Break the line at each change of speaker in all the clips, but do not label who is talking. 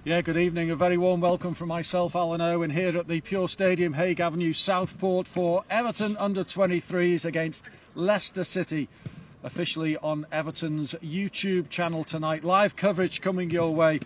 Yeah, good evening. A very warm welcome from myself, Alan Owen, here at the Pure Stadium, Hague Avenue, Southport, for Everton under-23s against Leicester City. Officially on Everton's YouTube channel tonight. Live coverage coming your way,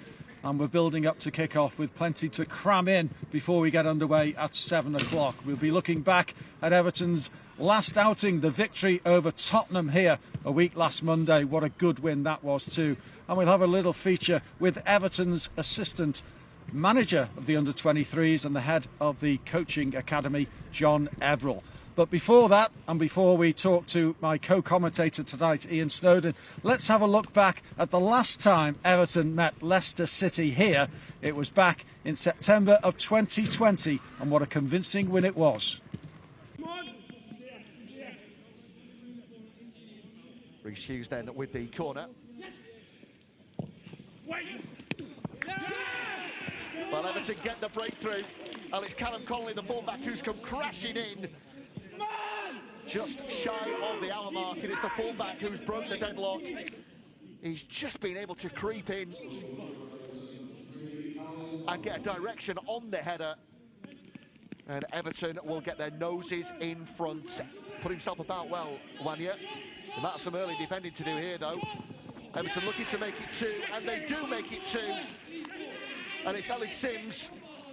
and we're building up to kick-off with plenty to cram in before we get underway at 7 o'clock. We'll be looking back at Everton's last outing, the victory over Tottenham here a week last Monday. What a good win that was too. And we'll have a little feature with Everton's assistant manager of the under-23s and the head of the coaching academy, John Ebrell. But before that, and before we talk to my co-commentator tonight, Ian Snowden, let's have a look back at the last time Everton met Leicester City here. It was back in September of 2020, and what a convincing win it was.
Reece Hughes then with the corner. Well, Everton get the breakthrough, and it's Callum Connolly, the fullback, who's come crashing in. Just shy of the hour mark. It is the fullback who's broke the deadlock. He's just been able to creep in and get a direction on the header. And Everton will get their noses in front. Put himself about well, Wanya. And that's some early defending to do here, though. Everton looking to make it 2, and they do make it 2. And it's Ellis Sims,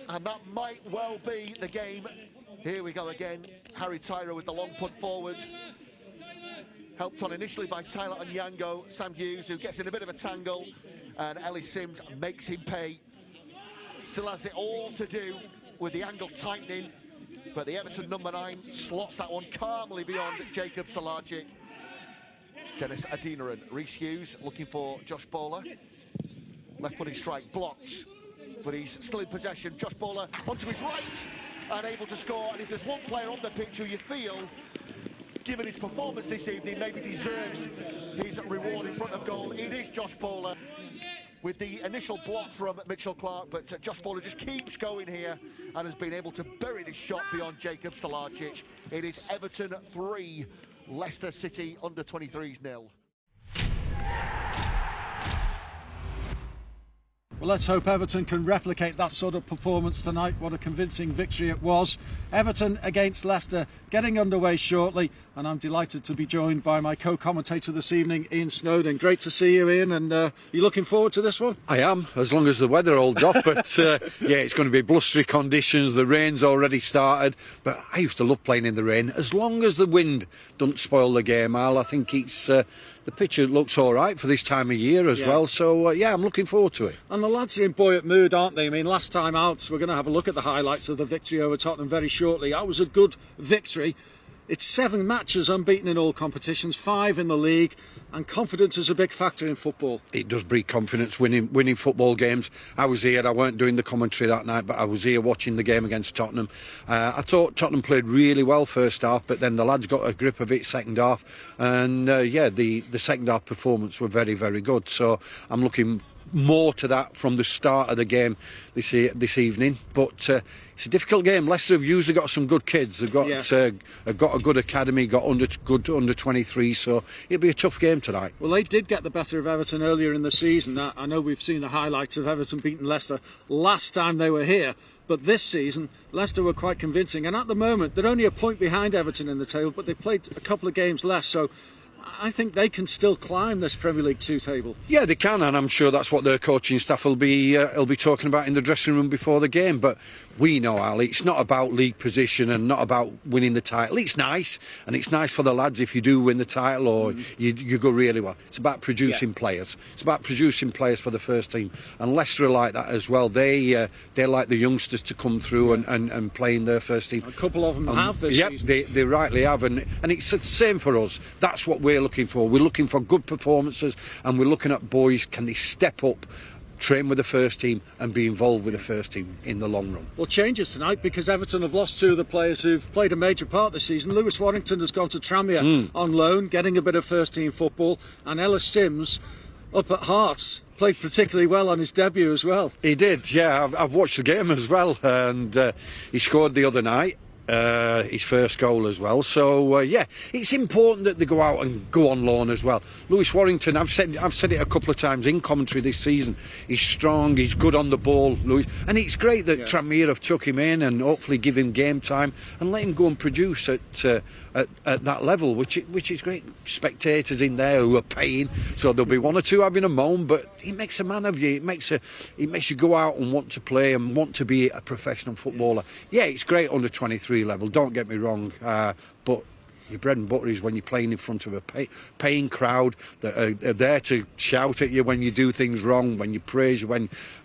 and that might well be the game. Here we go again. Harry Tyra with the long punt forward. Helped on initially by Tyler Onyango. Sam Hughes, who gets in a bit of a tangle, and Ellis Sims makes him pay. Still has it all to do with the angle tightening, but the Everton number 9 slots that one calmly beyond Jacob Salagic. Dennis Adinaran. Reece Hughes looking for Josh Bowler. Left footing strike blocked, but he's still in possession. Josh Bowler onto his right and able to score. And if there's one player on the pitch who you feel, given his performance this evening, maybe deserves his reward in front of goal, it is Josh Bowler. With the initial block from Mitchell Clark, but Josh Bowler just keeps going here and has been able to bury this shot beyond Jacob Stalacic. It is Everton 3, Leicester City under-23s 0.
Well, let's hope Everton can replicate that sort of performance tonight. What a convincing victory it was. Everton against Leicester getting underway shortly, and I'm delighted to be joined by my co-commentator this evening, Ian Snowden. Great to see you, Ian, and you looking forward to this one?
I am, as long as the weather holds off, but yeah, it's going to be blustery conditions. The rain's already started, but I used to love playing in the rain. As long as the wind doesn't spoil the game, Al, I think it's... the pitch looks all right for this time of year as well, so yeah, I'm looking forward to it.
And the lads are in buoyant mood, aren't they? I mean, last time out, we're going to have a look at the highlights of the victory over Tottenham very shortly. That was a good victory. It's 7 matches unbeaten in all competitions, 5 in the league, and confidence is a big factor in football. It
does breed confidence, winning football games. I was here, I weren't doing the commentary that night, but I was here watching the game against Tottenham. I thought Tottenham played really well first half, but then the lads got a grip of it second half, and yeah, the second half performance were very, very good. So I'm looking more to that from the start of the game this evening, but it's a difficult game. Leicester have usually got some good kids. They've got a good academy, got good under 23, so it'll be a tough game tonight.
Well, they did get the better of Everton earlier in the season. I know we've seen the highlights of Everton beating Leicester last time they were here, but this season Leicester were quite convincing, and at the moment they're only a point behind Everton in the table, but they've played a couple of games less, so I think they can still climb this Premier League 2 table.
Yeah, they can, and I'm sure that's what their coaching staff will be talking about in the dressing room before the game. But we know, Ali, it's not about league position and not about winning the title. It's nice, and it's nice for the lads if you do win the title or you go really well. It's about producing players. It's about producing players for the first team, and Leicester are like that as well. They like the youngsters to come through and play in their first team.
A couple of them have this season.
Yep, they rightly have, and it's the same for us. That's what we're looking for. We're looking for good performances, and we're looking at boys, can they step up, train with the first team and be involved with the first team in the long run.
Well, changes tonight because Everton have lost 2 of the players who've played a major part this season. Lewis Warrington has gone to Tranmere on loan, getting a bit of first team football, and Ellis Sims up at Hearts played particularly well on his debut as well.
He did, yeah. I've watched the game as well, and he scored the other night. his first goal as well. So yeah, it's important that they go out and go on loan as well. Lewis Warrington, I've said it a couple of times in commentary this season. He's strong, he's good on the ball, Lewis, and it's great that Tranmere have took him in and hopefully give him game time and let him go and produce at that level, which is great. Spectators in there who are paying, so there'll be one or two having a moan, but he makes a man of you. It makes you go out and want to play and want to be a professional footballer. Yeah, it's great under 23 level, don't get me wrong, but your bread and butter is when you're playing in front of a paying crowd that are there to shout at you when you do things wrong, when you praise you,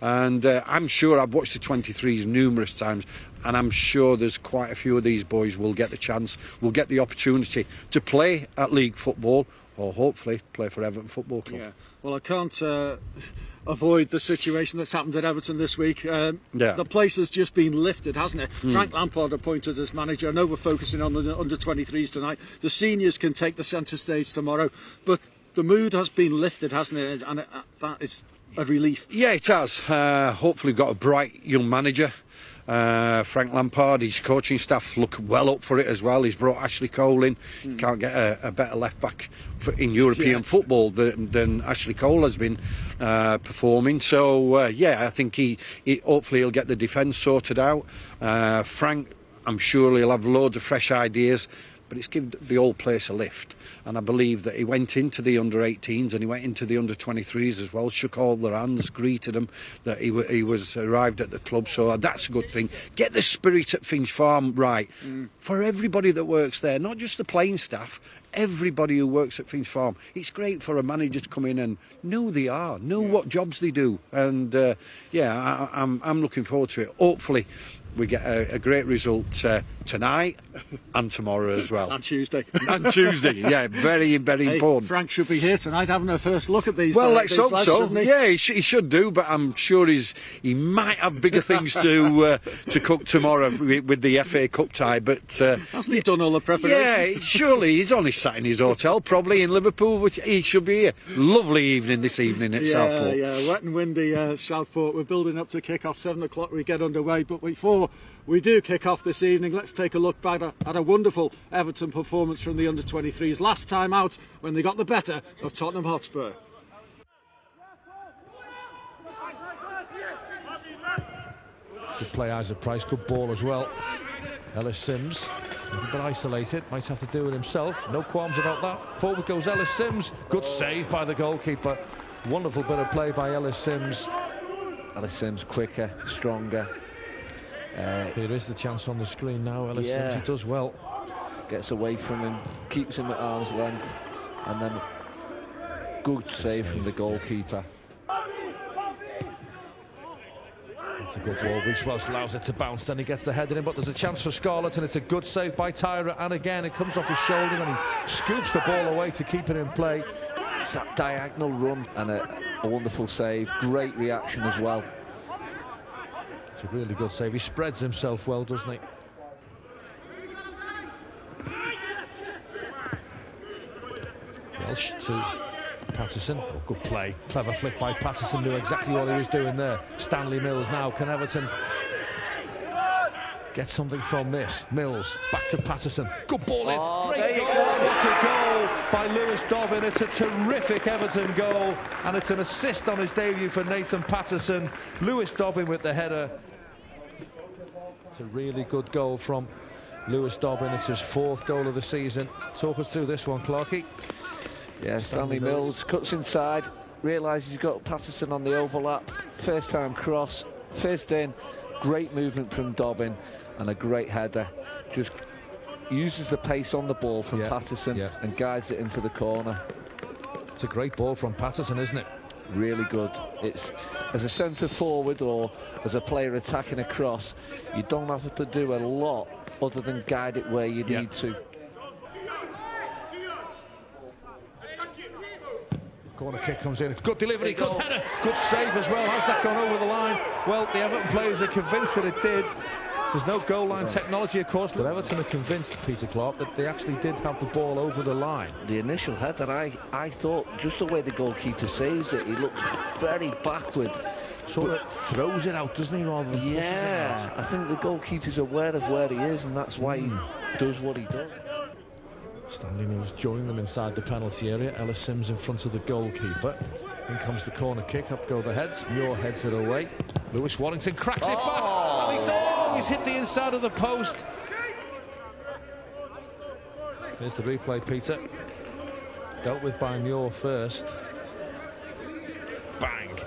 and I'm sure I've watched the 23s numerous times, and I'm sure there's quite a few of these boys will get the chance, will get the opportunity to play at league football, or hopefully play for Everton Football Club.
Yeah. Well, I can't avoid the situation that's happened at Everton this week. The place has just been lifted, hasn't it? Frank Lampard appointed as manager. I know we're focusing on the under-23s tonight. The seniors can take the centre stage tomorrow, but the mood has been lifted, hasn't it? And that is a relief.
Yeah, it has. Hopefully got a bright young manager. Frank Lampard, his coaching staff look well up for it as well. He's brought Ashley Cole in. You can't get a better left back in European football than Ashley Cole has been performing. So yeah, I think he hopefully he'll get the defence sorted out. Frank, I'm sure he'll have loads of fresh ideas, but it's given the whole place a lift, and I believe that he went into the under-18s and he went into the under-23s as well, shook all their hands, greeted them that he was arrived at the club, so that's a good thing. Get the spirit at Finch Farm right for everybody that works there, not just the playing staff, everybody who works at Finch Farm. It's great for a manager to come in and know they are, know what jobs they do, and yeah, I'm looking forward to it. Hopefully we get a great result tonight and tomorrow as well.
And Tuesday.
And Tuesday, yeah, very, very important.
Frank should be here tonight having a first look at these.
Well, let's hope
lads,
so.
he?
Yeah, he should do, but I'm sure he might have bigger things to cook tomorrow with the FA Cup tie. But
hasn't he done all the preparation?
Yeah, surely he's only sat in his hotel, probably in Liverpool, which he should be here. Lovely evening this evening at Southport.
Yeah, wet and windy Southport. We're building up to kick off 7 o'clock. We get underway, but before we do kick off this evening, let's take a look back at a wonderful Everton performance from the under-23s last time out when they got the better of Tottenham Hotspur.
Good play, Isaac Price, good ball as well. Ellis Sims, a little bit isolated, might have to do it himself, no qualms about that. Forward goes Ellis Sims, good save by the goalkeeper. Wonderful bit of play by Ellis Sims. Ellis Sims quicker, stronger. Here is the chance on the screen now. Ellis Sims, he does well. Gets away from him, keeps him at arm's length, and then good save from the goalkeeper. It's a good ball. Reece Welsh allows it to bounce, then he gets the header in, but there's a chance for Scarlett, and it's a good save by Tyra, and again it comes off his shoulder and he scoops the ball away to keep it in play. It's that diagonal run and a wonderful save. Great reaction as well. It's a really good save. He spreads himself well, doesn't he? Welsh to Patterson. Oh, good play. Clever flick by Patterson. Knew exactly what he was doing there. Stanley Mills now. Can Everton get something from this? Mills back to Patterson. Good ball in. Great goal. What a goal by Lewis Dobbin. It's a terrific Everton goal, and it's an assist on his debut for Nathan Patterson. Lewis Dobbin with the header. It's a really good goal from Lewis Dobbin. It's his 4th goal of the season. Talk us through this one, Clarkey.
Yeah, Stanley Mills cuts inside, realises he's got Patterson on the overlap. First time cross, first in. Great movement from Dobbin and a great header. Just uses the pace on the ball from Patterson and guides it into the corner.
It's a great ball from Patterson, isn't it?
Really good. It's as a centre forward or as a player attacking a cross, you don't have to do a lot other than guide it where you need to.
Corner kick comes in. It's good delivery, good header, good save as well. Has that gone over the line? Well, the Everton players are convinced that it did. There's no goal line technology, of course, but Everton are convinced, Peter Clark, that they actually did have the ball over the line.
The initial header, I thought, just the way the goalkeeper saves it, he looks very backward.
sort of throws it out, doesn't he, rather than pushes it
Yeah,
out.
I think the goalkeeper's aware of where he is, and that's why he does what he does.
Stanley Mills joining them inside the penalty area. Ellis Sims in front of the goalkeeper. In comes the corner kick, up go the heads. Muir heads it away. Lewis Warrington cracks it back. And he's hit the inside of the post. Here's the replay, Peter. Dealt with by Muir first. Bang!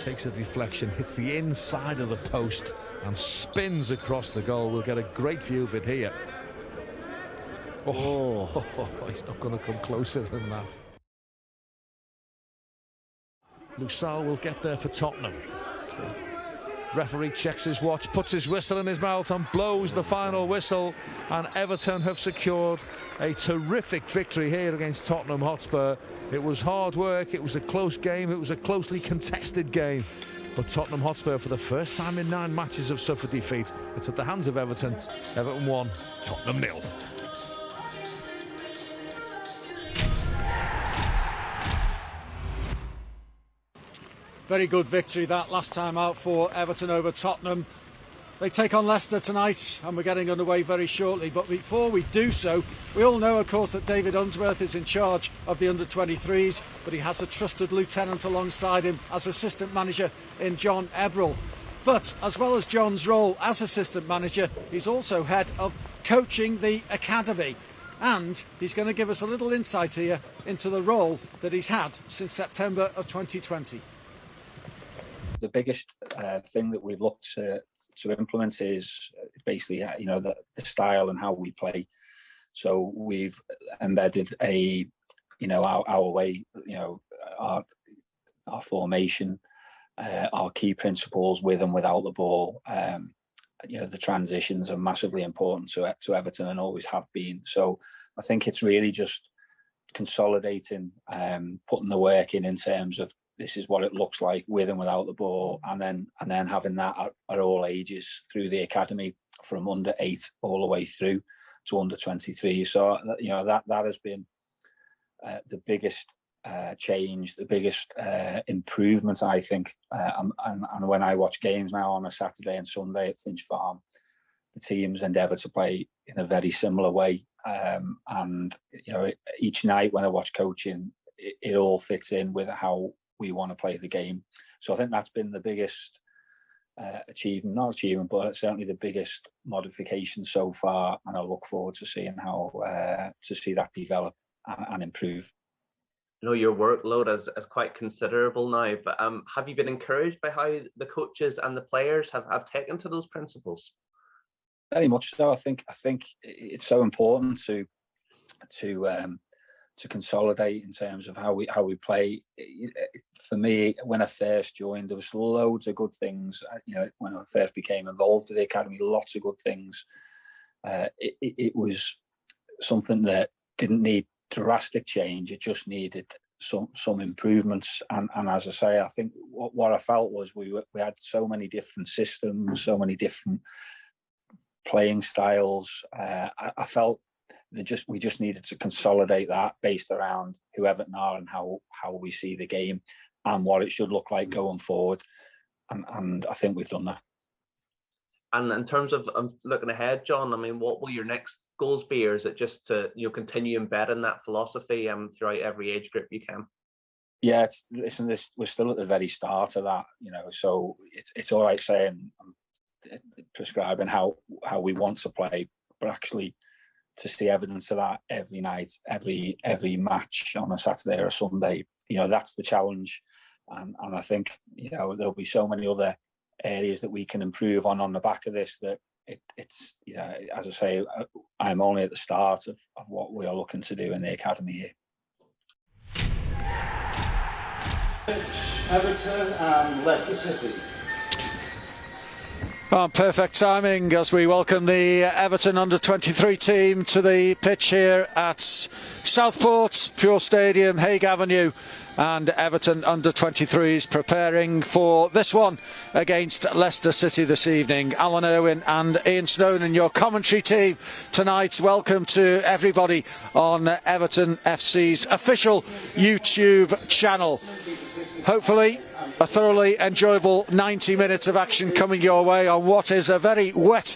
Takes a deflection, hits the inside of the post and spins across the goal. We'll get a great view of it here. Oh, he's not going to come closer than that. Lusal will get there for Tottenham. Referee checks his watch, puts his whistle in his mouth and blows the final whistle, and Everton have secured a terrific victory here against Tottenham Hotspur. It was hard work, it was a close game, it was a closely contested game, but Tottenham Hotspur, for the first time in 9 matches, have suffered defeat. It's at the hands of Everton. Everton 1, Tottenham 0.
Very good victory that last time out for Everton over Tottenham. They take on Leicester tonight, and we're getting underway very shortly. But before we do so, we all know, of course, that David Unsworth is in charge of the under-23s, but he has a trusted lieutenant alongside him as assistant manager in John Ebrell. But as well as John's role as assistant manager, he's also head of coaching the academy. And he's going to give us a little insight here into the role that he's had since September of 2020.
The biggest thing that we've looked to implement is basically, the style and how we play. So we've embedded our way, our formation, our key principles with and without the ball. The transitions are massively important to Everton and always have been. So I think it's really just consolidating, putting the work in terms of this is what it looks like with and without the ball, and then having that at all ages through the academy, from under 8 all the way through to under 23. So that has been the biggest change, the biggest improvement, I think. And when I watch games now on a Saturday and Sunday at Finch Farm, the teams endeavour to play in a very similar way. And each night when I watch coaching, it all fits in with how we want to play the game. So I think that's been the biggest achievement, but certainly the biggest modification so far, and I look forward to seeing how to see that develop and improve.
I know your workload is quite considerable now, but have you been encouraged by how the coaches and the players have taken to those principles?
Very much so. I think it's so important to consolidate in terms of how we play. For me, when I first joined, there was loads of good things. When I first became involved with the academy, lots of good things. It was something that didn't need drastic change. It just needed some improvements. And as I say, I think what I felt was we had so many different systems, so many different playing styles. I felt we just needed to consolidate that based around who Everton are and how we see the game and what it should look like going forward. And I think we've done that.
And in terms of looking ahead, John, I mean, what will your next goals be, or is it just to continue embedding that philosophy throughout every age group you can?
Yeah, we're still at the very start of that, so it's all right saying prescribing how we want to play, but actually to see evidence of that every night, every match on a Saturday or a Sunday, that's the challenge. And I think there'll be so many other areas that we can improve on the back of this, that it's as I say, I'm only at the start of what we are looking to do in the academy here.
Everton and Leicester City.
Perfect timing as we welcome the Everton under-23 team to the pitch here at Southport, Pure Stadium, Hague Avenue, and Everton under-23s preparing for this one against Leicester City this evening. Alan Irwin and Ian Snowden, your commentary team tonight. Welcome to everybody on Everton FC's official YouTube channel. hopefully a thoroughly enjoyable 90 minutes of action coming your way on what is a very wet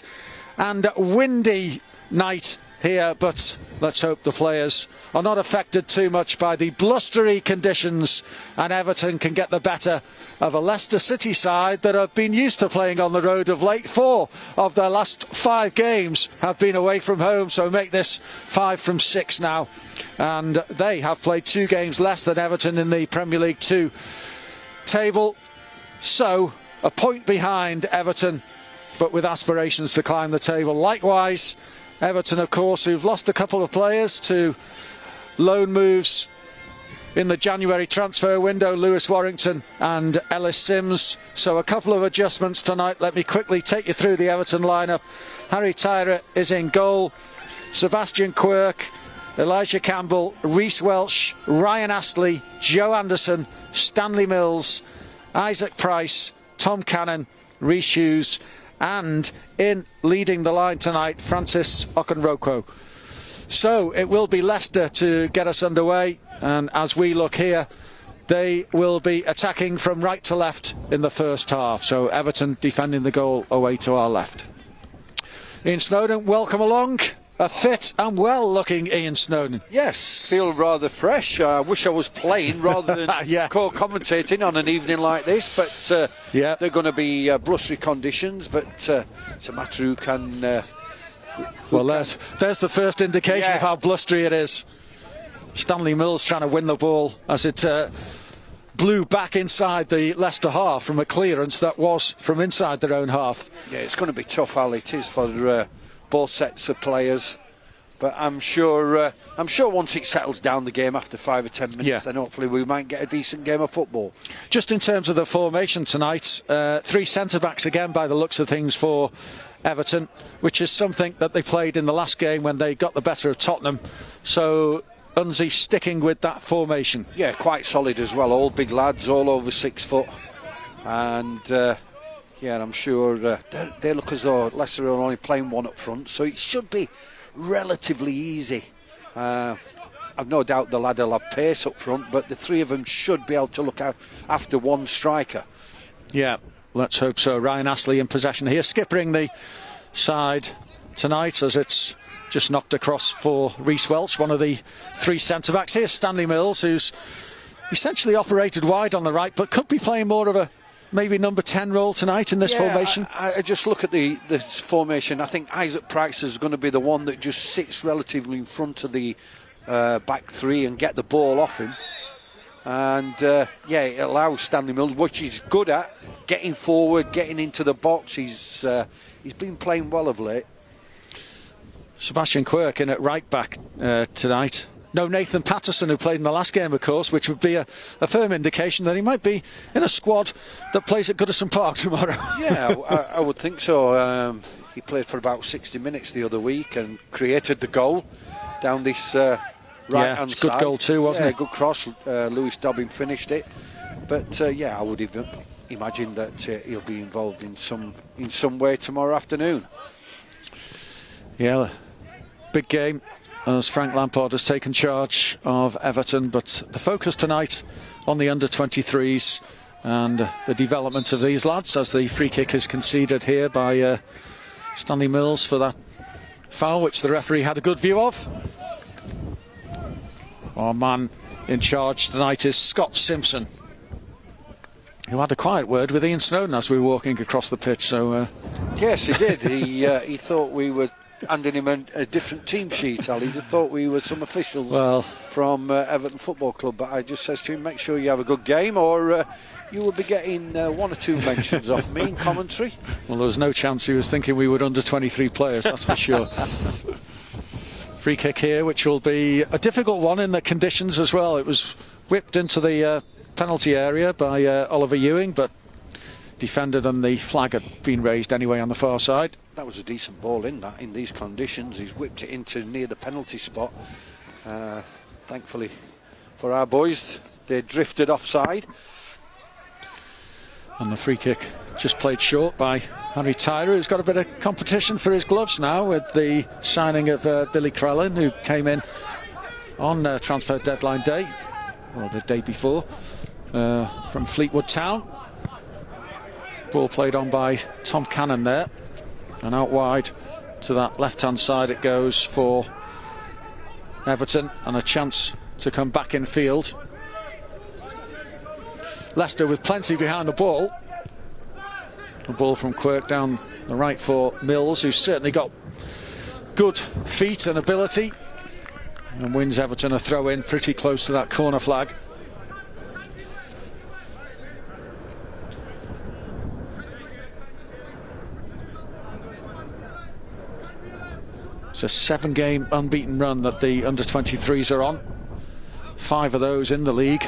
and windy night here, but let's hope the players are not affected too much by the blustery conditions and Everton can get the better of a Leicester City side that have been used to playing on the road of late. 4 of their last 5 games have been away from home, so make this 5 from 6 now, and they have played 2 games less than Everton in the Premier League 2 table, so a point behind Everton, but with aspirations to climb the table. Likewise, Everton, of course, who've lost a couple of players to loan moves in the January transfer window, Lewis Warrington and Ellis Sims. So a couple of adjustments tonight. Let me quickly take you through the Everton lineup. Harry Tyra is in goal. Sebastian Quirk, Elijah Campbell, Reece Welch, Ryan Astley, Joe Anderson, Stanley Mills, Isaac Price, Tom Cannon, Reece Hughes, and in leading the line tonight, Francis Okonroko. So it will be Leicester to get us underway, and as we look here, they will be attacking from right to left in the first half. So Everton defending the goal away to our left. Ian Snowden, welcome along. A fit and well-looking Ian Snowden.
Yes, feel rather fresh. I wish I was playing rather than co-commentating on an evening like this, but they're going to be blustery conditions, but it's a matter who can...
there's the first indication of how blustery it is. Stanley Mills trying to win the ball as it blew back inside the Leicester half from a clearance that was from inside their own half.
Yeah, it's going to be tough, Al. It is for... both sets of players, but I'm sure once it settles down the game after 5 or 10 minutes, then hopefully we might get a decent game of football. Just
in terms of the formation tonight, 3 centre-backs again by the looks of things for Everton, which is something that they played in the last game when they got the better of Tottenham. So Unzi sticking with that formation.
Yeah, quite solid as well, all big lads, all over 6 foot, and yeah, I'm sure they look as though Leicester are only playing one up front, so it should be relatively easy. I've no doubt the lad will have pace up front, but the 3 of them should be able to look out after one striker.
Yeah, let's hope so. Ryan Astley in possession here, skippering the side tonight as it's just knocked across for Reece Welch, one of the 3 centre-backs. Here's Stanley Mills, who's essentially operated wide on the right, but could be playing more of a maybe number 10 role tonight in this formation.
I just look at this formation. I think Isaac Price is going to be the one that just sits relatively in front of the back 3 and get the ball off him. And it allows Stanley Mills, which he's good at, getting forward, getting into the box. He's been playing well of late.
Sebastian Quirk in at right back tonight. No Nathan Patterson, who played in the last game, of course, which would be a firm indication that he might be in a squad that plays at Goodison Park tomorrow.
Yeah, I would think so. He played for about 60 minutes the other week and created the goal down this right-hand side.
Good goal too, wasn't it?
Yeah, good cross. Lewis Dobbin finished it. But I would even imagine that he'll be involved in some way tomorrow afternoon.
Yeah, big game as Frank Lampard has taken charge of Everton, but the focus tonight on the under-23s and the development of these lads, as the free kick is conceded here by Stanley Mills for that foul, which the referee had a good view of. Our man in charge tonight is Scott Simpson, who had a quiet word with Ian Snowden as we were walking across the pitch. So
yes, he did. He thought we were handing him a different team sheet, Ali. He thought we were some officials from Everton Football Club, but I just says to him, make sure you have a good game or you will be getting 1 or 2 mentions off me in commentary.
Well, there was no chance he was thinking we were under 23 players, that's for sure. Free kick here, which will be a difficult one in the conditions as well. It was whipped into the penalty area by Oliver Ewing, but defended and the flag had been raised anyway on the far side.
That was a decent ball in these conditions. He's whipped it into near the penalty spot. Thankfully for our boys, they drifted offside.
And the free kick just played short by Harry Tyra, who's got a bit of competition for his gloves now with the signing of Billy Crellin, who came in on transfer deadline day, or the day before. from Fleetwood Town. Ball played on by Tom Cannon there, and out wide to that left-hand side it goes for Everton, and a chance to come back in field. Leicester with plenty behind the ball. A ball from Quirk down the right for Mills, who's certainly got good feet and ability, and wins Everton a throw in pretty close to that corner flag. It's a 7-game unbeaten run that the under-23s are on. 5 of those in the league.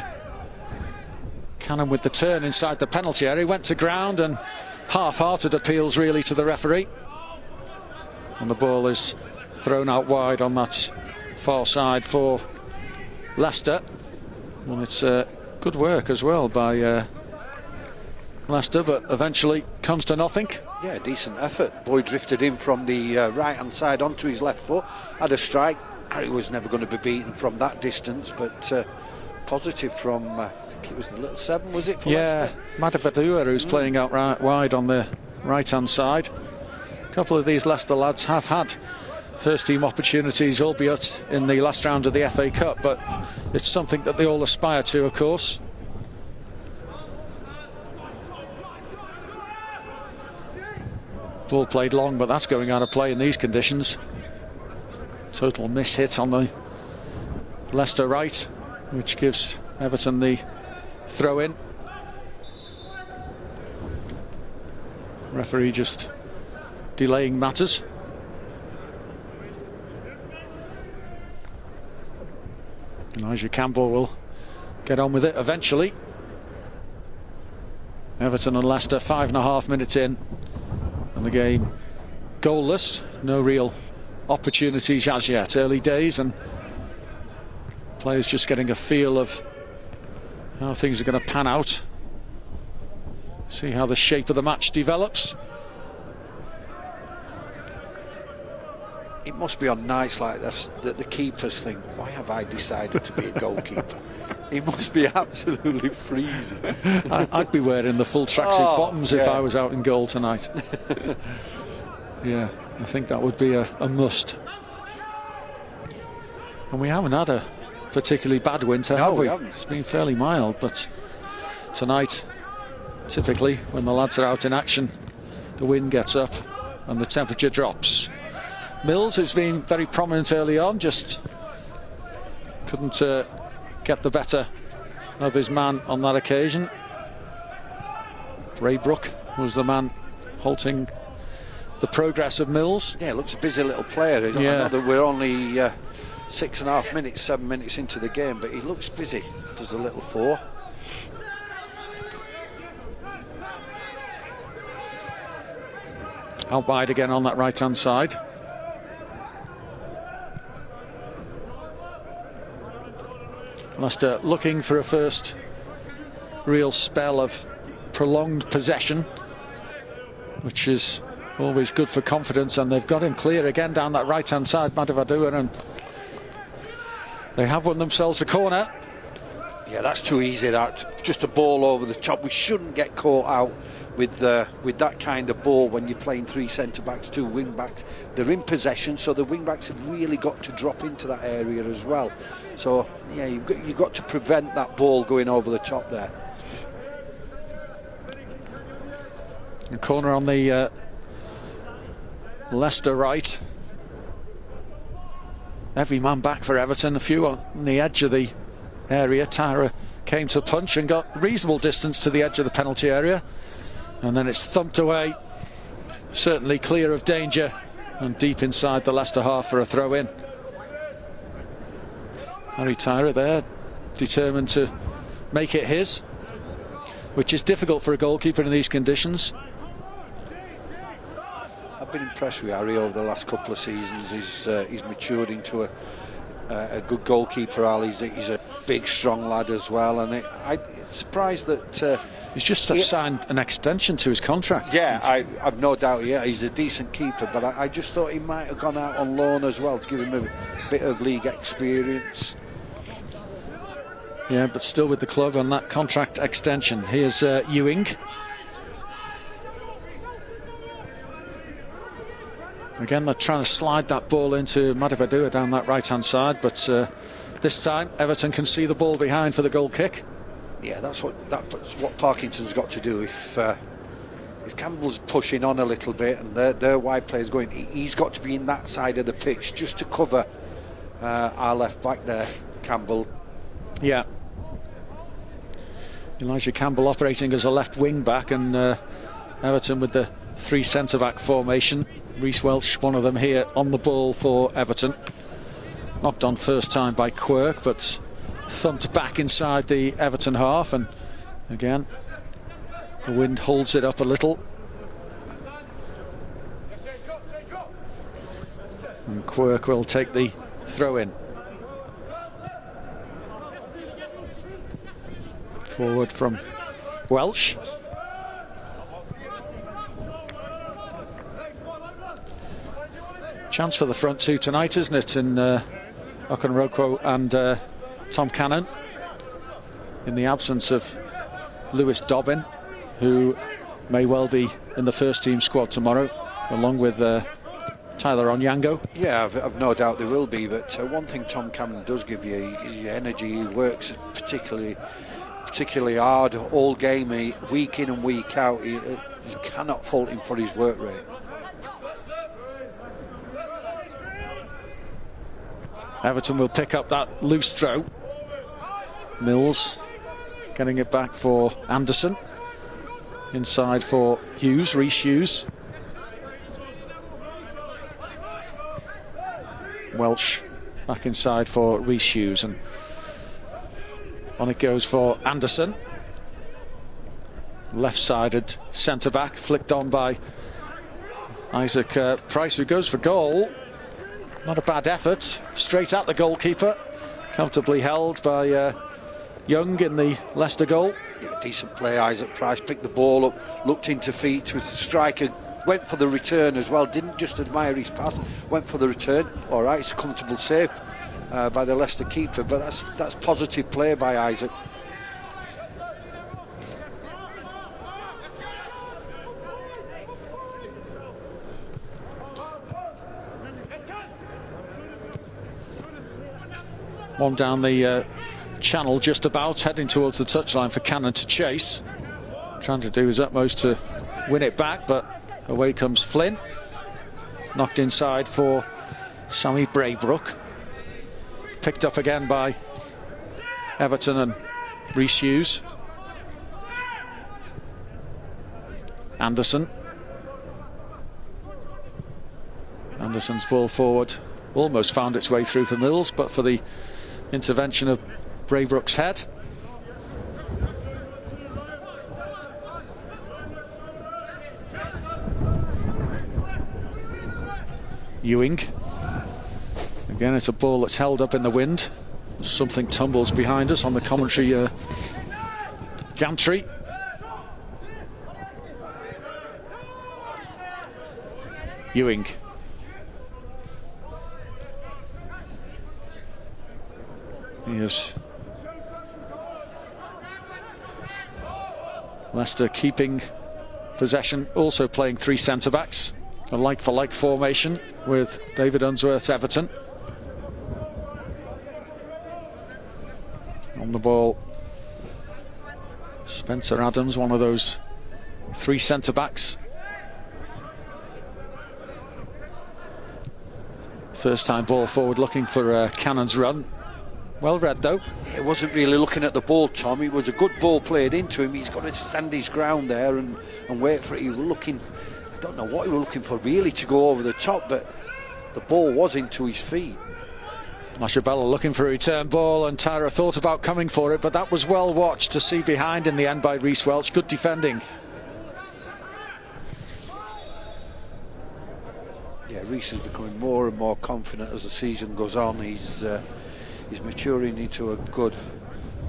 Cannon with the turn inside the penalty area, went to ground, and half-hearted appeals really to the referee. And the ball is thrown out wide on that far side for Leicester. And it's good work as well by Leicester, but eventually comes to nothing.
Yeah, decent effort. Boy drifted in from the right hand side onto his left foot, had a strike. Harry was never going to be beaten from that distance, but positive from I think it was the little 7, was it, for Leicester?
Madhavadua, who's playing out right wide on the right hand side. A couple of these Leicester lads have had first team opportunities, albeit in the last round of the FA Cup, but it's something that they all aspire to, of course. Ball played long, but that's going out of play in these conditions. Total miss hit on the Leicester right, which gives Everton the throw in. Referee just delaying matters. Elijah Campbell will get on with it eventually. Everton and Leicester 5.5 minutes in, and the game goalless. No real opportunities as yet. Early days, and players just getting a feel of how things are going to pan out. See how the shape of the match develops.
It must be on nights like this that the keepers think, why have I decided to be a goalkeeper? It must be absolutely freezing.
I'd be wearing the full tracksuit bottoms if I was out in goal tonight. Yeah, I think that would be a must. And we haven't had a particularly bad winter, have we? It's been fairly mild, but tonight, typically when the lads are out in action, the wind gets up and the temperature drops. Mills, who's been very prominent early on, just couldn't get the better of his man on that occasion. Braybrook was the man halting the progress of Mills.
Yeah, looks a busy little player. I know that we're only 6.5 minutes, 7 minutes into the game, but he looks busy. Does the little 4.
Out wide again on that right hand side. Leicester looking for a first real spell of prolonged possession, which is always good for confidence, and they've got him clear again down that right hand side, Madhavadua, and they have won themselves a corner.
Yeah, that's too easy, that. Just a ball over the top. We shouldn't get caught out with that kind of ball when you're playing 3 centre-backs, 2 wing-backs. They're in possession, so the wing-backs have really got to drop into that area as well. So, yeah, you've got to prevent that ball going over the top there.
A corner on the Leicester right. Every man back for Everton, a few on the edge of the area. Tyra came to punch and got reasonable distance to the edge of the penalty area, and then it's thumped away, certainly clear of danger and deep inside the Leicester half for a throw in. Harry Tyra there, determined to make it his, which is difficult for a goalkeeper in these conditions.
I've been impressed with Harry over the last couple of seasons. He's matured into a good goalkeeper. He's a big, strong lad as well, and I'm surprised that
he's just signed an extension to his contract.
Yeah, I've no doubt. Yeah, he's a decent keeper, but I just thought he might have gone out on loan as well to give him a bit of league experience.
Yeah, but still with the club on that contract extension. Here's Ewing. Again, they're trying to slide that ball into Madivadua down that right-hand side, but this time Everton can see the ball behind for the goal kick.
Yeah, that's what Parkinson's got to do. If Campbell's pushing on a little bit and their wide player's going, he's got to be in that side of the pitch just to cover our left back there, Campbell.
Yeah. Elijah Campbell operating as a left wing back, and Everton with the 3 centre-back formation. Reece Welch, one of them here on the ball for Everton. Knocked on first time by Quirk, but thumped back inside the Everton half, and again the wind holds it up a little. And Quirk will take the throw in. Forward from Welsh. Chance for the front two tonight, isn't it, in Okonrokwo and Tom Cannon, in the absence of Lewis Dobbin, who may well be in the first team squad tomorrow, along with Tyler Onyango.
Yeah, I've no doubt there will be, but one thing Tom Cannon does give you is energy. He works particularly hard all game, week in and week out. You cannot fault him for his work rate.
Everton will pick up that loose throw. Mills getting it back for Anderson. Inside for Hughes, Reece Hughes. Welsh back inside for Reece Hughes, and on it goes for Anderson. Left-sided centre-back, flicked on by Isaac Price, who goes for goal. Not a bad effort, straight at the goalkeeper, comfortably held by Young in the Leicester goal.
Yeah, decent play. Isaac Price picked the ball up, looked into feet with the striker, went for the return as well, didn't just admire his pass, went for the return. All right, it's a comfortable save by the Leicester keeper, but that's positive play by Isaac.
One down the channel, just about heading towards the touchline for Cannon to chase, trying to do his utmost to win it back, but away comes Flynn. Knocked inside for Sammy Braybrook, picked up again by Everton and Reece Hughes. Anderson's ball forward almost found its way through for Mills, but for the intervention of Braybrook's head. Ewing. Again, it's a ball that's held up in the wind. Something tumbles behind us on the commentary gantry. Ewing. Yes. Leicester keeping possession, also playing 3 centre-backs. A like-for-like formation with David Unsworth's Everton. On the ball, Spencer Adams, one of those 3 centre-backs. First time ball forward, looking for Cannon's run. Well read though.
It wasn't really looking at the ball, Tom. It was a good ball played into him. He's got to stand his ground there and wait for it. He was looking, I don't know what he was looking for really, to go over the top, but the ball was into his feet.
Mashabella looking for a return ball, and Tyra thought about coming for it, but that was well watched to see behind in the end by Reece Welch. Good defending.
Yeah, Reece is becoming more and more confident as the season goes on. He's maturing into a good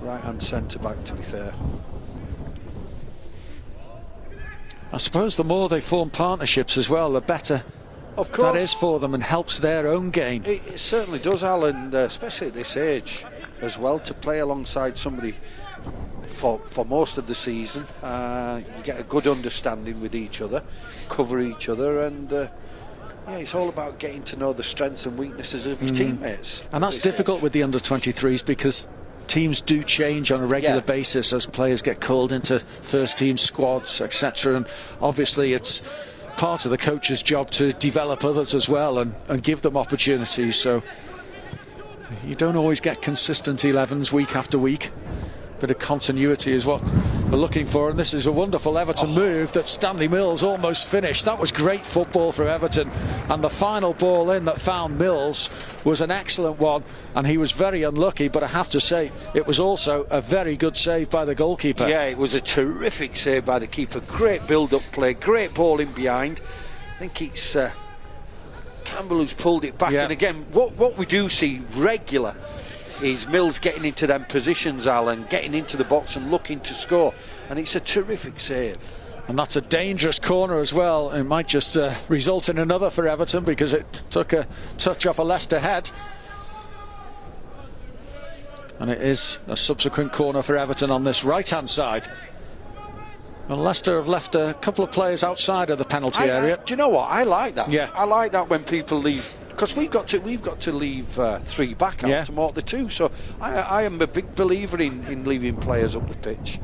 right-hand centre-back, to be fair.
I suppose the more they form partnerships as well, the better
Of course.
that is for them and helps their own game.
It certainly does, Alan, especially at this age as well, to play alongside somebody for most of the season. You get a good understanding with each other, cover each other, and yeah, it's all about getting to know the strengths and weaknesses of your teammates.
And that's difficult with the under-23s because teams do change on a regular basis as players get called into first team squads, etc. And obviously it's part of the coach's job to develop others as well and give them opportunities. So you don't always get consistent 11s week after week. Bit of continuity is what we're looking for, and this is a wonderful Everton move that Stanley Mills almost finished. That was great football from Everton, and the final ball in that found Mills was an excellent one, and he was very unlucky, but I have to say it was also a very good save by the goalkeeper.
Yeah, it was a terrific save by the keeper. Great build-up play, great ball in behind. I think it's Campbell who's pulled it back, and again what we do see regular is Mills getting into them positions, Alan, getting into the box and looking to score, and it's a terrific save.
And that's a dangerous corner as well. It might just result in another for Everton because it took a touch off a Leicester head, and it is a subsequent corner for Everton on this right hand side. And Leicester have left a couple of players outside of the penalty area.
Do you know what? I like that.
Yeah,
I like that when people leave, because we've got to leave 3 back out to mark the 2. So I am a big believer in leaving players up the pitch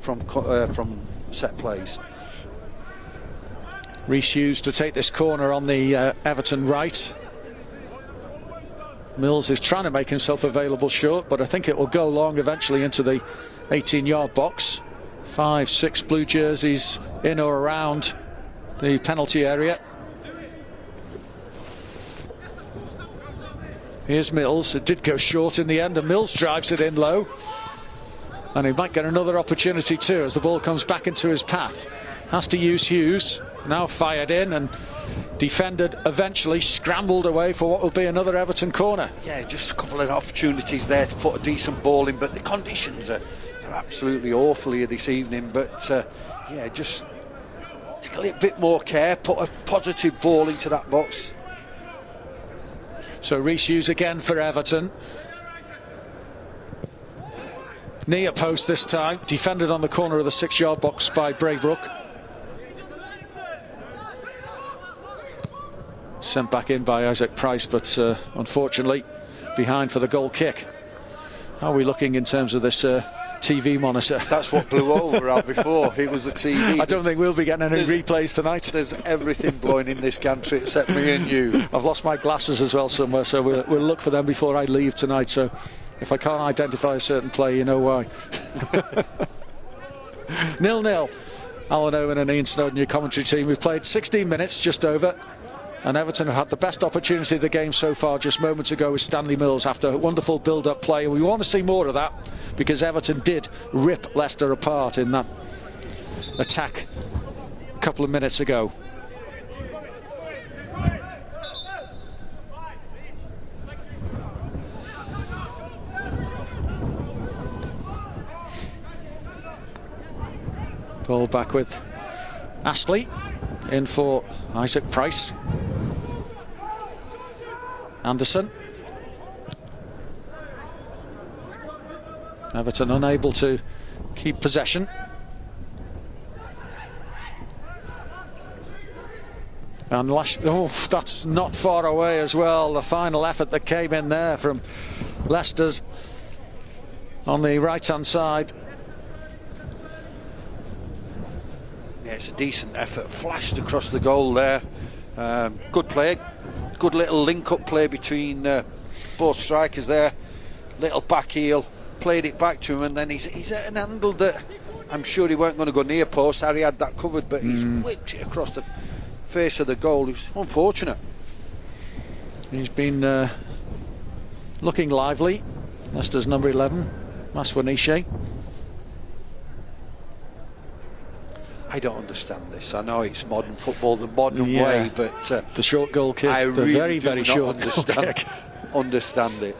from set plays.
Reece Hughes to take this corner on the Everton right. Mills is trying to make himself available short, but I think it will go long eventually into the 18-yard box. 5-6 blue jerseys in or around the penalty area. Here's Mills. It did go short in the end, and Mills drives it in low, and he might get another opportunity too as the ball comes back into his path. Has to use Hughes, now fired in and defended, eventually scrambled away for what will be another Everton corner.
Yeah, just a couple of opportunities there to put a decent ball in, but the conditions are absolutely awful here this evening. But yeah, just take a little bit more care, put a positive ball into that box.
So Reece Hughes again for Everton. Near post this time, defended on the corner of the 6-yard box by Braybrook. Sent back in by Isaac Price, but unfortunately behind for the goal kick. How are we looking in terms of this TV monitor?
That's what blew over out before. It was the TV.
I don't think we'll be getting any replays tonight.
There's everything blowing in this country except me and you.
I've lost my glasses as well somewhere, so we'll look for them before I leave tonight. So if I can't identify a certain player, you know why. 0-0. Alan Owen and Ian Snowden, your commentary team. We've played 16 minutes, just over. And Everton have had the best opportunity of the game so far just moments ago with Stanley Mills after a wonderful build-up play. And we want to see more of that because Everton did rip Leicester apart in that attack a couple of minutes ago. Ball back with Ashley in for Isaac Price. Anderson. Everton unable to keep possession. And that's not far away as well. The final effort that came in there from Leicester's on the right hand side.
Yeah, it's a decent effort, flashed across the goal there. Good play, good little link-up play between both strikers there. Little back heel, played it back to him, and then he's at an angle that I'm sure he weren't going to go near post. Harry had that covered, but he's whipped it across the face of the goal. It's unfortunate.
He's been looking lively. Leicester's number 11, Maswaniche.
I don't understand this. I know it's modern football, the modern way, but
the short goal kick,
I really
very, very
do
short
not understand it.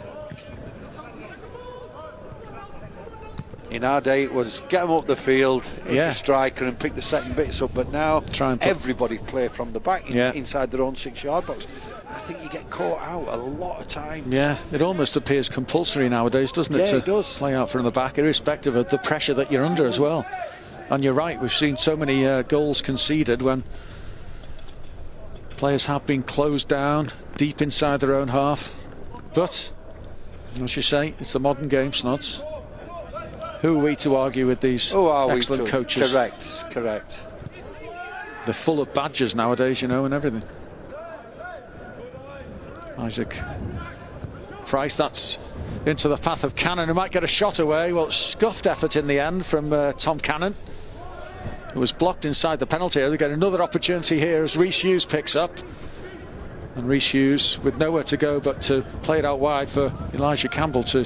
In our day, it was get them up the field, hit
Yeah.
the striker and pick the second bits up. But now,
Try and put-
everybody play from the back
Yeah.
inside their own 6-yard box. I think you get caught out a lot of times.
Yeah, it almost appears compulsory nowadays, doesn't it?
Yeah,
to
it does.
play out from the back, irrespective of the pressure that you're under as well. And you're right, we've seen so many goals conceded when players have been closed down deep inside their own half. But, as you say, it's the modern game, Snods. Who are we to argue with these excellent coaches?
Correct.
They're full of badges nowadays, you know, and everything. Isaac Price, that's into the path of Cannon, who might get a shot away. Well, scuffed effort in the end from Tom Cannon. It was blocked inside the penalty area. They get another opportunity here as Rhys Hughes picks up. And Rhys Hughes with nowhere to go but to play it out wide for Elijah Campbell to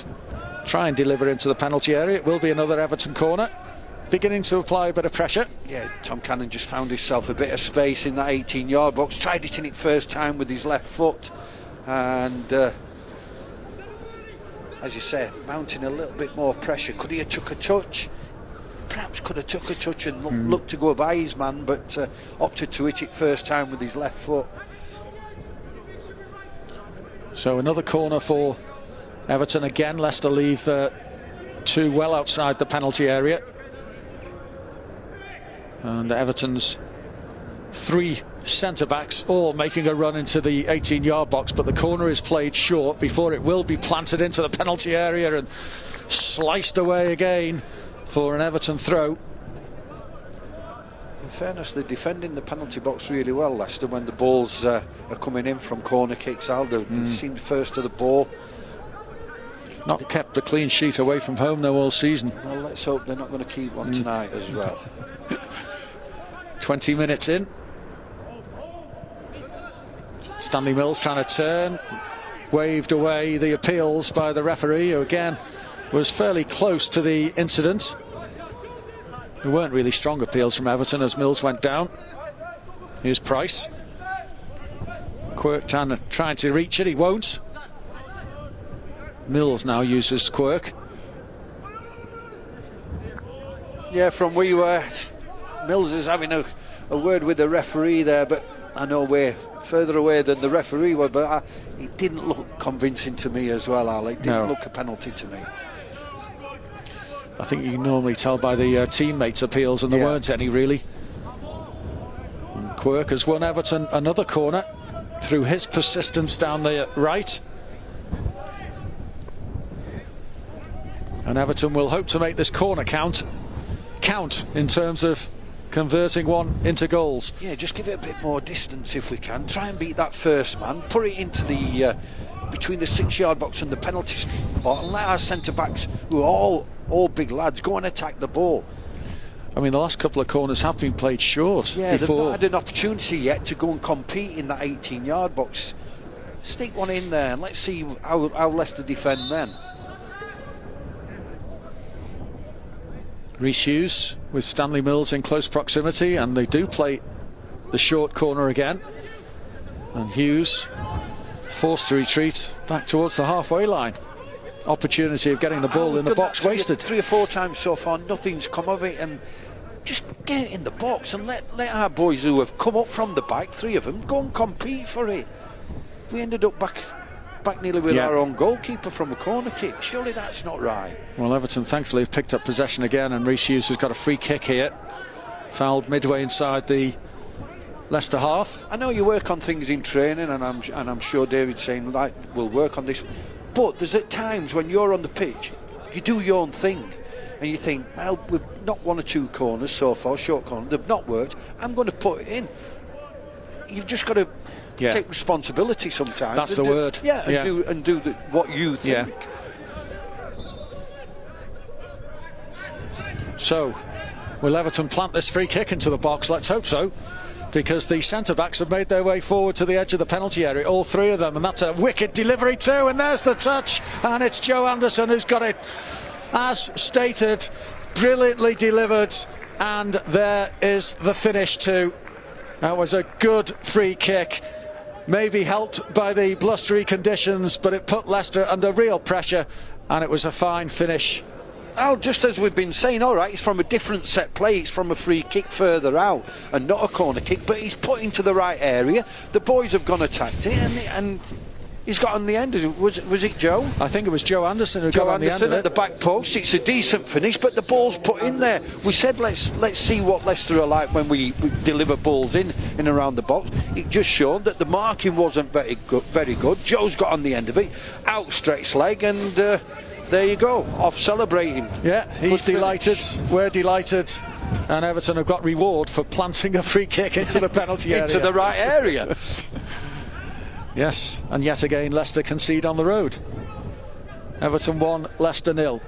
try and deliver into the penalty area. It will be another Everton corner. Beginning to apply a bit of pressure.
Yeah, Tom Cannon just found himself a bit of space in that 18-yard box. Tried it in it first time with his left foot. And as you say, mounting a little bit more pressure. Could he have took a touch? Perhaps could have took a touch and looked to go by his man, but opted to hit it first time with his left foot.
So another corner for Everton again. Leicester leave two well outside the penalty area. And Everton's 3 centre-backs all making a run into the 18-yard box, but the corner is played short before it will be planted into the penalty area and sliced away again for an Everton throw.
In fairness, they're defending the penalty box really well, Leicester, when the balls are coming in from corner kicks out. They seemed first to the ball.
Not kept a clean sheet away from home though all season.
Well, let's hope they're not going to keep one tonight as well.
20 minutes in. Stanley Mills trying to turn, waved away the appeals by the referee, who again was fairly close to the incident. There weren't really strong appeals from Everton as Mills went down. Here's Price. Quirk trying to reach it, he won't. Mills now uses Quirk.
Yeah, from where you were, Mills is having a word with the referee there, but I know we're further away than the referee was, but it didn't look convincing to me as well, Al. It didn't look a penalty to me.
I think you can normally tell by the teammates' appeals, and there weren't any really. And Quirk has won Everton another corner through his persistence down the right. And Everton will hope to make this corner count in terms of converting one into goals.
Yeah, just give it a bit more distance if we can. Try and beat that first man. Put it into the between the 6-yard box and the penalty spot, and let our centre-backs, who are all big lads, go and attack the ball.
I mean, the last couple of corners have been played short.
Yeah,
before.
they've not had an opportunity yet to go and compete in that 18-yard box. Stick one in there and let's see how Leicester defend then.
Rhys Hughes with Stanley Mills in close proximity, and they do play the short corner again. And Hughes forced to retreat back towards the halfway line. Opportunity of getting the ball in the box wasted.
3 or 4 times so far, nothing's come of it, and just get it in the box and let our boys who have come up from the back, 3 of them, go and compete for it. We ended up back nearly with our own goalkeeper from a corner kick. Surely that's not right.
Well, Everton thankfully have picked up possession again, and Rhys Hughes has got a free kick here. Fouled midway inside the Leicester half.
I know you work on things in training, and I'm sure David's saying, like, we'll work on this. But there's at times when you're on the pitch, you do your own thing, and you think, well, we've knocked 1 or 2 corners so far, short corners, they've not worked, I'm going to put it in. You've just got to take responsibility sometimes.
That's the word.
Yeah, and do what you think.
Yeah. So, will Everton plant this free kick into the box? Let's hope so, because the centre-backs have made their way forward to the edge of the penalty area, all 3 of them, and that's a wicked delivery too, and there's the touch, and it's Joe Anderson who's got it, as stated, brilliantly delivered, and there is the finish too. That was a good free kick, maybe helped by the blustery conditions, but it put Leicester under real pressure, and it was a fine finish
Al, just as we've been saying, all right, it's from a different set play, it's from a free kick further out and not a corner kick, but he's put into the right area. The boys have gone attacked it, and he's got on the end. Was it Joe?
I think it was Joe Anderson who got on the end of it.
At the back post. It's a decent finish, but the ball's put in there. We said let's see what Leicester are like when we deliver balls in and around the box. It just showed that the marking wasn't very good. Joe's got on the end of it, outstretched leg, and there you go, off celebrating.
Yeah, he's delighted. We're delighted. And Everton have got reward for planting a free kick into the penalty area.
Into the right area.
Yes, and yet again Leicester concede on the road. Everton 1, Leicester 0.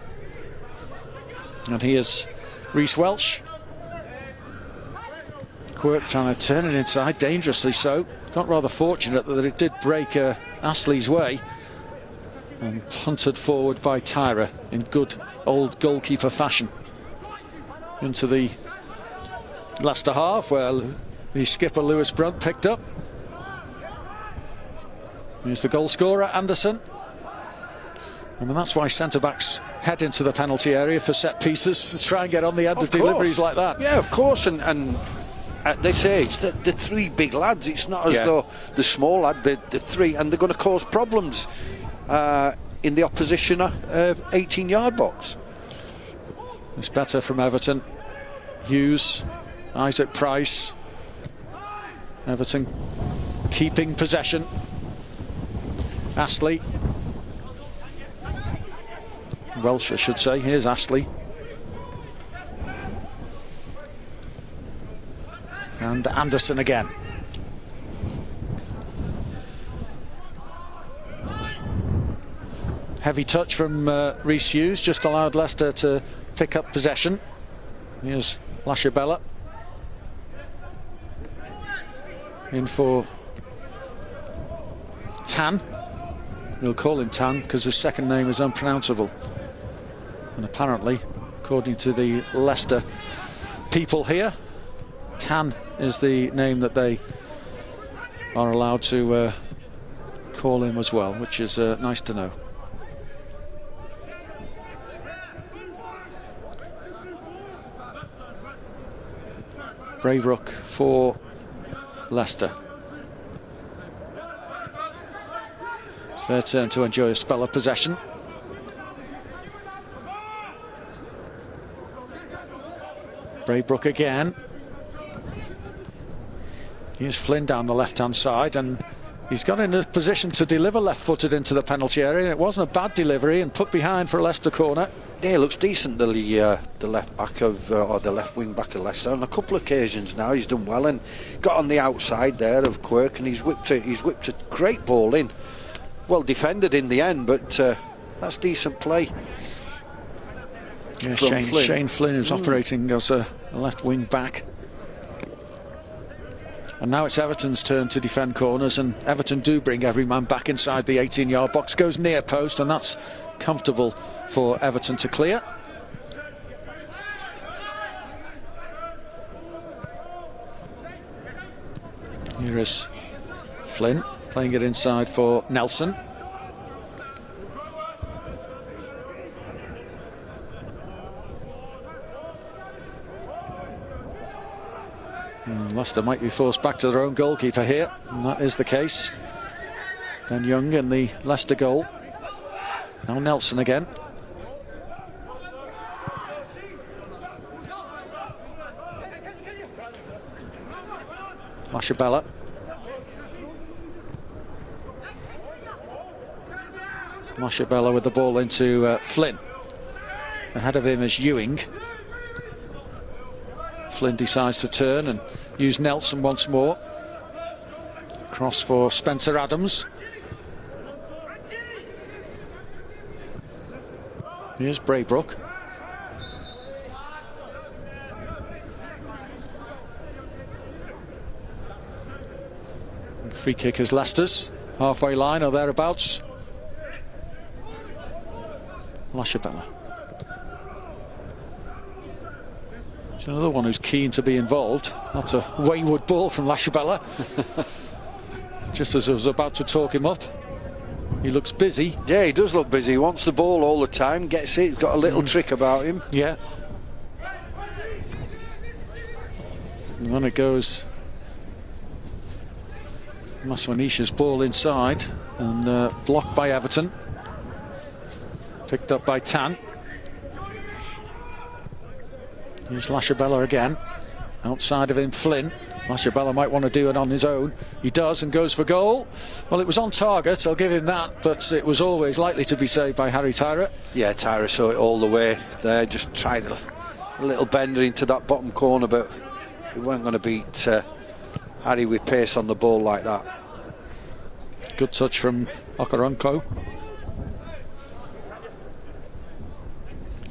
And here's Reece Welch. Quirk trying to turn it inside, dangerously so. Got rather fortunate that it did break Astley's way. And punted forward by Tyra in good old goalkeeper fashion. Into the Leicester half, where the skipper Lewis Brunt picked up. Here's the goal scorer, Anderson. And that's why centre-backs head into the penalty area for set pieces, to try and get on the end of deliveries like that.
Yeah, of course, and at this age, the three big lads, it's not as though the small lad, the three, and they're going to cause problems in the opposition 18-yard box.
It's better from Everton. Hughes, Isaac Price. Everton keeping possession. Astley. Welsh, I should say. Here's Astley. And Anderson again. Heavy touch from Reece Hughes, just allowed Leicester to pick up possession. Here's Lashabella. In for Tan. We'll call him Tan because his second name is unpronounceable. And apparently, according to the Leicester people here, Tan is the name that they are allowed to call him as well, which is nice to know. Braybrook for Leicester. It's their turn to enjoy a spell of possession. Braybrook again. Here's Flynn down the left-hand side, and he's got in a position to deliver left-footed into the penalty area. It wasn't a bad delivery, and put behind for a Leicester corner.
Yeah, looks decent, the left back of or the left wing back of Leicester. On a couple of occasions now, he's done well and got on the outside there of Quirk, and he's whipped a great ball in. Well defended in the end, but that's decent play.
Yeah, Shane Flynn, who's operating as a left wing back. And now it's Everton's turn to defend corners, and Everton do bring every man back inside the 18-yard box. Goes near post, and that's comfortable for Everton to clear. Here is Flynn playing it inside for Nelson. Leicester might be forced back to their own goalkeeper here, and that is the case. Ben Young in the Leicester goal. Now Nelson again. Lashabella. Lashabella with the ball into Flynn. Ahead of him is Ewing. Flynn decides to turn and use Nelson once more. Cross for Spencer Adams. Here's Braybrook. Free kick is Leicester's. Halfway line or thereabouts. Lashabella. It's another one who's keen to be involved. That's a wayward ball from Lashabella. Just as I was about to talk him up. He looks busy.
Yeah, he does look busy. He wants the ball all the time, gets it. He's got a little trick about him.
Yeah. And then it goes Maswanisha's ball inside and blocked by Everton. Picked up by Tan. Here's Lashabella again. Outside of him, Flynn. Lashabella might want to do it on his own. He does and goes for goal. Well, it was on target, I'll give him that, but it was always likely to be saved by Harry Tyra.
Yeah, Tyra saw it all the way there, just tried a little bender into that bottom corner, but he weren't going to beat Harry with pace on the ball like that.
Good touch from Okaronko.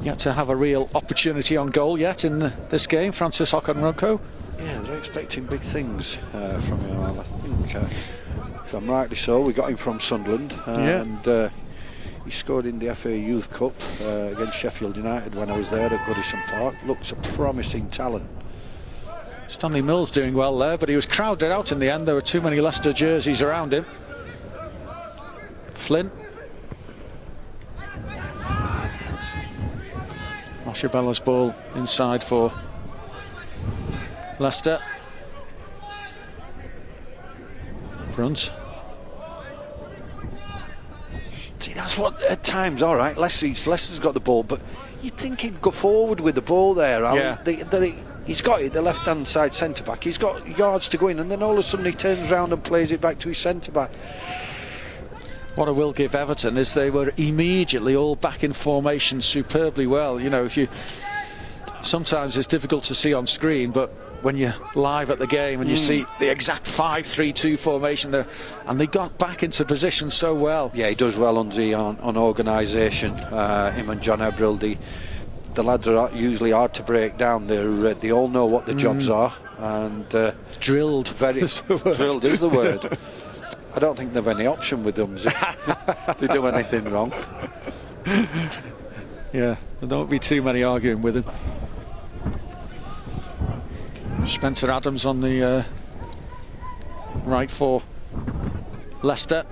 Yet to have a real opportunity on goal yet in this game, Francis Okaronko.
Yeah, they're expecting big things from him. I think, if I'm rightly so, we got him from Sunderland, and he scored in the FA Youth Cup against Sheffield United when I was there at Goodison Park. Looks a promising talent.
Stanley Mills doing well there, but he was crowded out in the end. There were too many Leicester jerseys around him. Flynn. Lashabella's ball inside for Leicester. Brunt.
See, that's what at times, all right, Leicester's got the ball, but you'd think he'd go forward with the ball there.
Yeah.
He's got it, the left-hand side centre-back. He's got yards to go in, and then all of a sudden he turns around and plays it back to his centre-back.
What I will give Everton is they were immediately all back in formation superbly well. You know, sometimes it's difficult to see on screen, but when you're live at the game and you see the exact 5-3-2 formation there, and they got back into position so well.
Yeah, he does well on organisation. Him and John Ebril, the lads are usually hard to break down. They all know what the jobs are, and
drilled.
Drilled is the word. I don't think they've any option with them if they do anything wrong.
Yeah, there don't be too many arguing with him. Spencer Adams on the right for Leicester.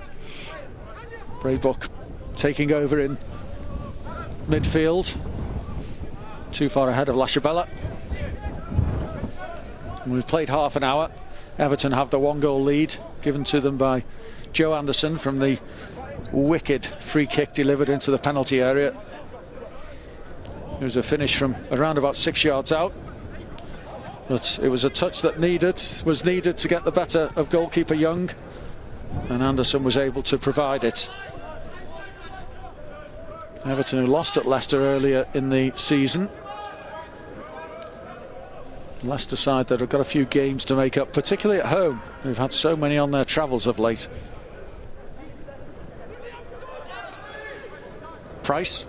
Braybuck taking over in midfield. Too far ahead of Lashabella. We've played half an hour. Everton have the 1-goal lead given to them by Joe Anderson from the wicked free kick delivered into the penalty area. It was a finish from around about 6 yards out, but it was a touch that was needed to get the better of goalkeeper Young, and Anderson was able to provide it. Everton, who lost at Leicester earlier in the season. Leicester side that have got a few games to make up, particularly at home. They've had so many on their travels of late. Price.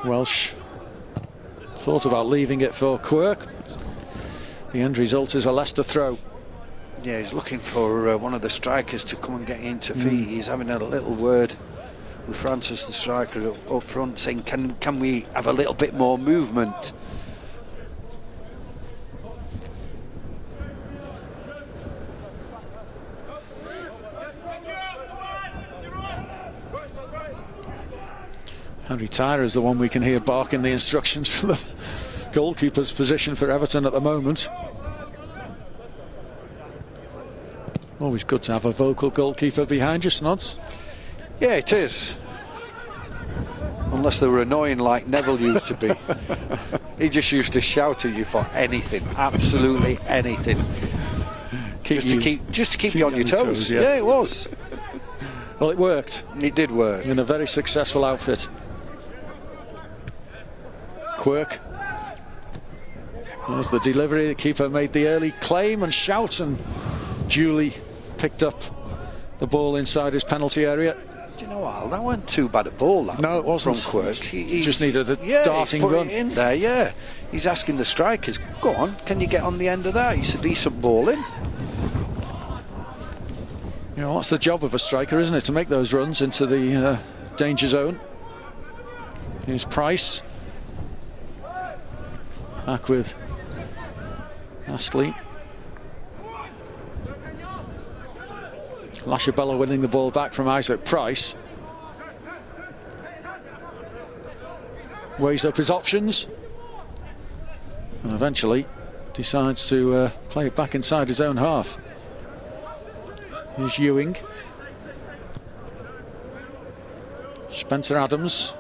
Welsh thought about leaving it for Quirk. The end result is a Leicester throw.
Yeah, he's looking for one of the strikers to come and get into feet. He's having a little word with Francis, the striker, up front, saying, can we have a little bit more movement?
Harry Tyra is the one we can hear barking the instructions for the goalkeeper's position for Everton at the moment. Always good to have a vocal goalkeeper behind you, Snods.
Yeah, it is. Unless they were annoying like Neville used to be. He just used to shout at you for anything, absolutely anything. Just to keep you on your toes. Yeah, it was.
Well, it worked.
It did work.
In a very successful outfit. Quirk. There's the delivery. The keeper made the early claim and shout, and duly picked up the ball inside his penalty area.
Do you know what? That wasn't too bad a ball. That
no, it wasn't.
From Quirk.
He just needed a darting
he's put
run.
It in there, yeah. He's asking the strikers, go on, can you get on the end of that? It's a decent ball in.
You know, that's the job of a striker, isn't it? To make those runs into the danger zone. Here's Price. Back with Astley. Lashabella winning the ball back from Isaac Price. Weighs up his options and eventually decides to play it back inside his own half. Here's Ewing. Spencer Adams.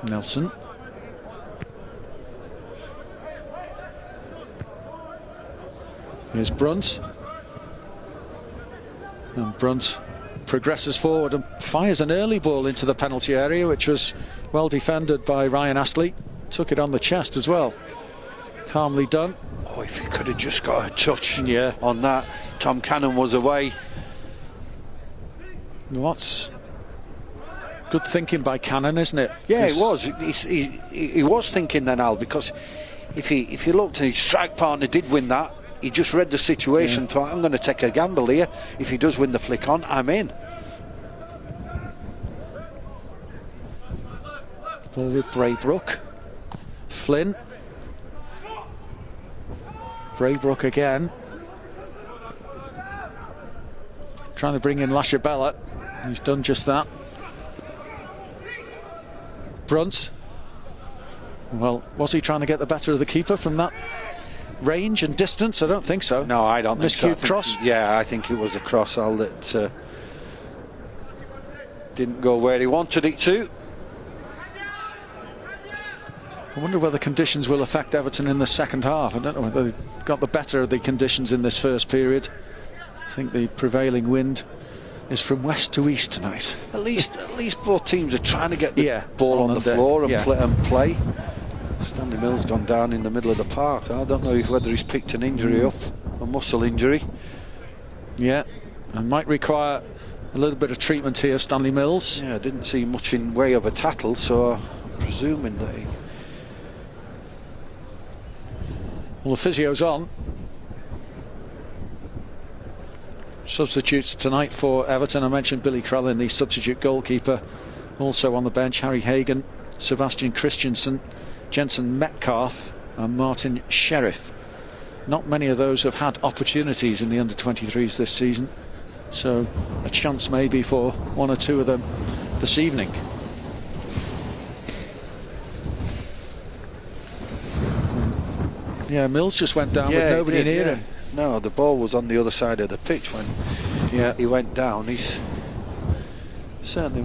Nelson. Here's Brunt. And Brunt progresses forward and fires an early ball into the penalty area, which was well defended by Ryan Astley. Took it on the chest as well. Calmly done.
Oh, if he could have just got a touch
on
that. Tom Cannon was away.
Lots. Good thinking by Cannon, isn't it?
Yeah, it was. He was thinking then, Al, because if he looked and his strike partner did win that, he just read the situation. Thought, I'm going to take a gamble here. If he does win the flick on, I'm in.
Ball with Braybrook. Flynn. Braybrook again. Trying to bring in Lashabella. He's done just that. Brunt. Well, was he trying to get the better of the keeper from that range and distance? I don't think so.
No, I don't think so.
Miscued cross?
Yeah, I think it was a cross, Al, that didn't go where he wanted it to.
I wonder whether conditions will affect Everton in the second half. I don't know whether they got the better of the conditions in this first period. I think the prevailing wind is from west to east tonight.
At least both teams are trying to get the ball on the
the
floor and play. Stanley Mills gone down in the middle of the park. I don't know whether he's picked an injury up, a muscle injury.
Yeah, and might require a little bit of treatment here, Stanley Mills.
Yeah, I didn't see much in way of a tackle, so I'm presuming that he...
Well, the physio's on. Substitutes tonight for Everton. I mentioned Billy Crellin, the substitute goalkeeper. Also on the bench, Harry Hagan, Sebastian Christensen, Jensen Metcalf and Martin Sheriff. Not many of those have had opportunities in the under-23s this season, so a chance maybe for one or two of them this evening. Yeah, Mills just went down with nobody near him.
No, the ball was on the other side of the pitch when he went down. He's certainly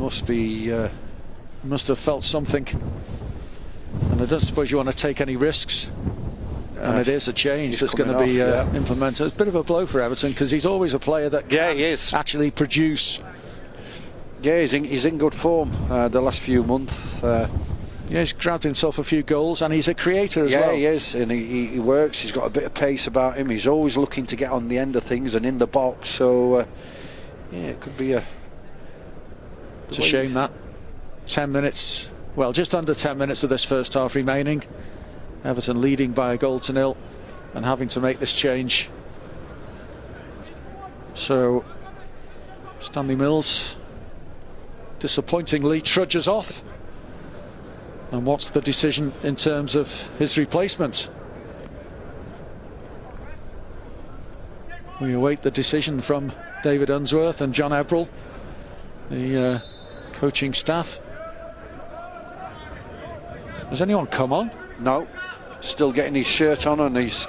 must have felt something. And I don't suppose you want to take any risks. And it is a change that's going to be implemented. It's a bit of a blow for Everton because he's always a player that can actually produce.
Yeah, he's in good form the last few months.
Yeah, he's grabbed himself a few goals and he's a creator as well.
Yeah, he is, and he works. He's got a bit of pace about him. He's always looking to get on the end of things and in the box. So yeah, it could be a...
It's a shame that 10 minutes, well, just under 10 minutes of this first half remaining. Everton leading by a goal to nil and having to make this change. So Stanley Mills disappointingly trudges off. And what's the decision in terms of his replacement? We await the decision from David Unsworth and John Ebrell, the coaching staff. Has anyone come on?
No, still getting his shirt on and his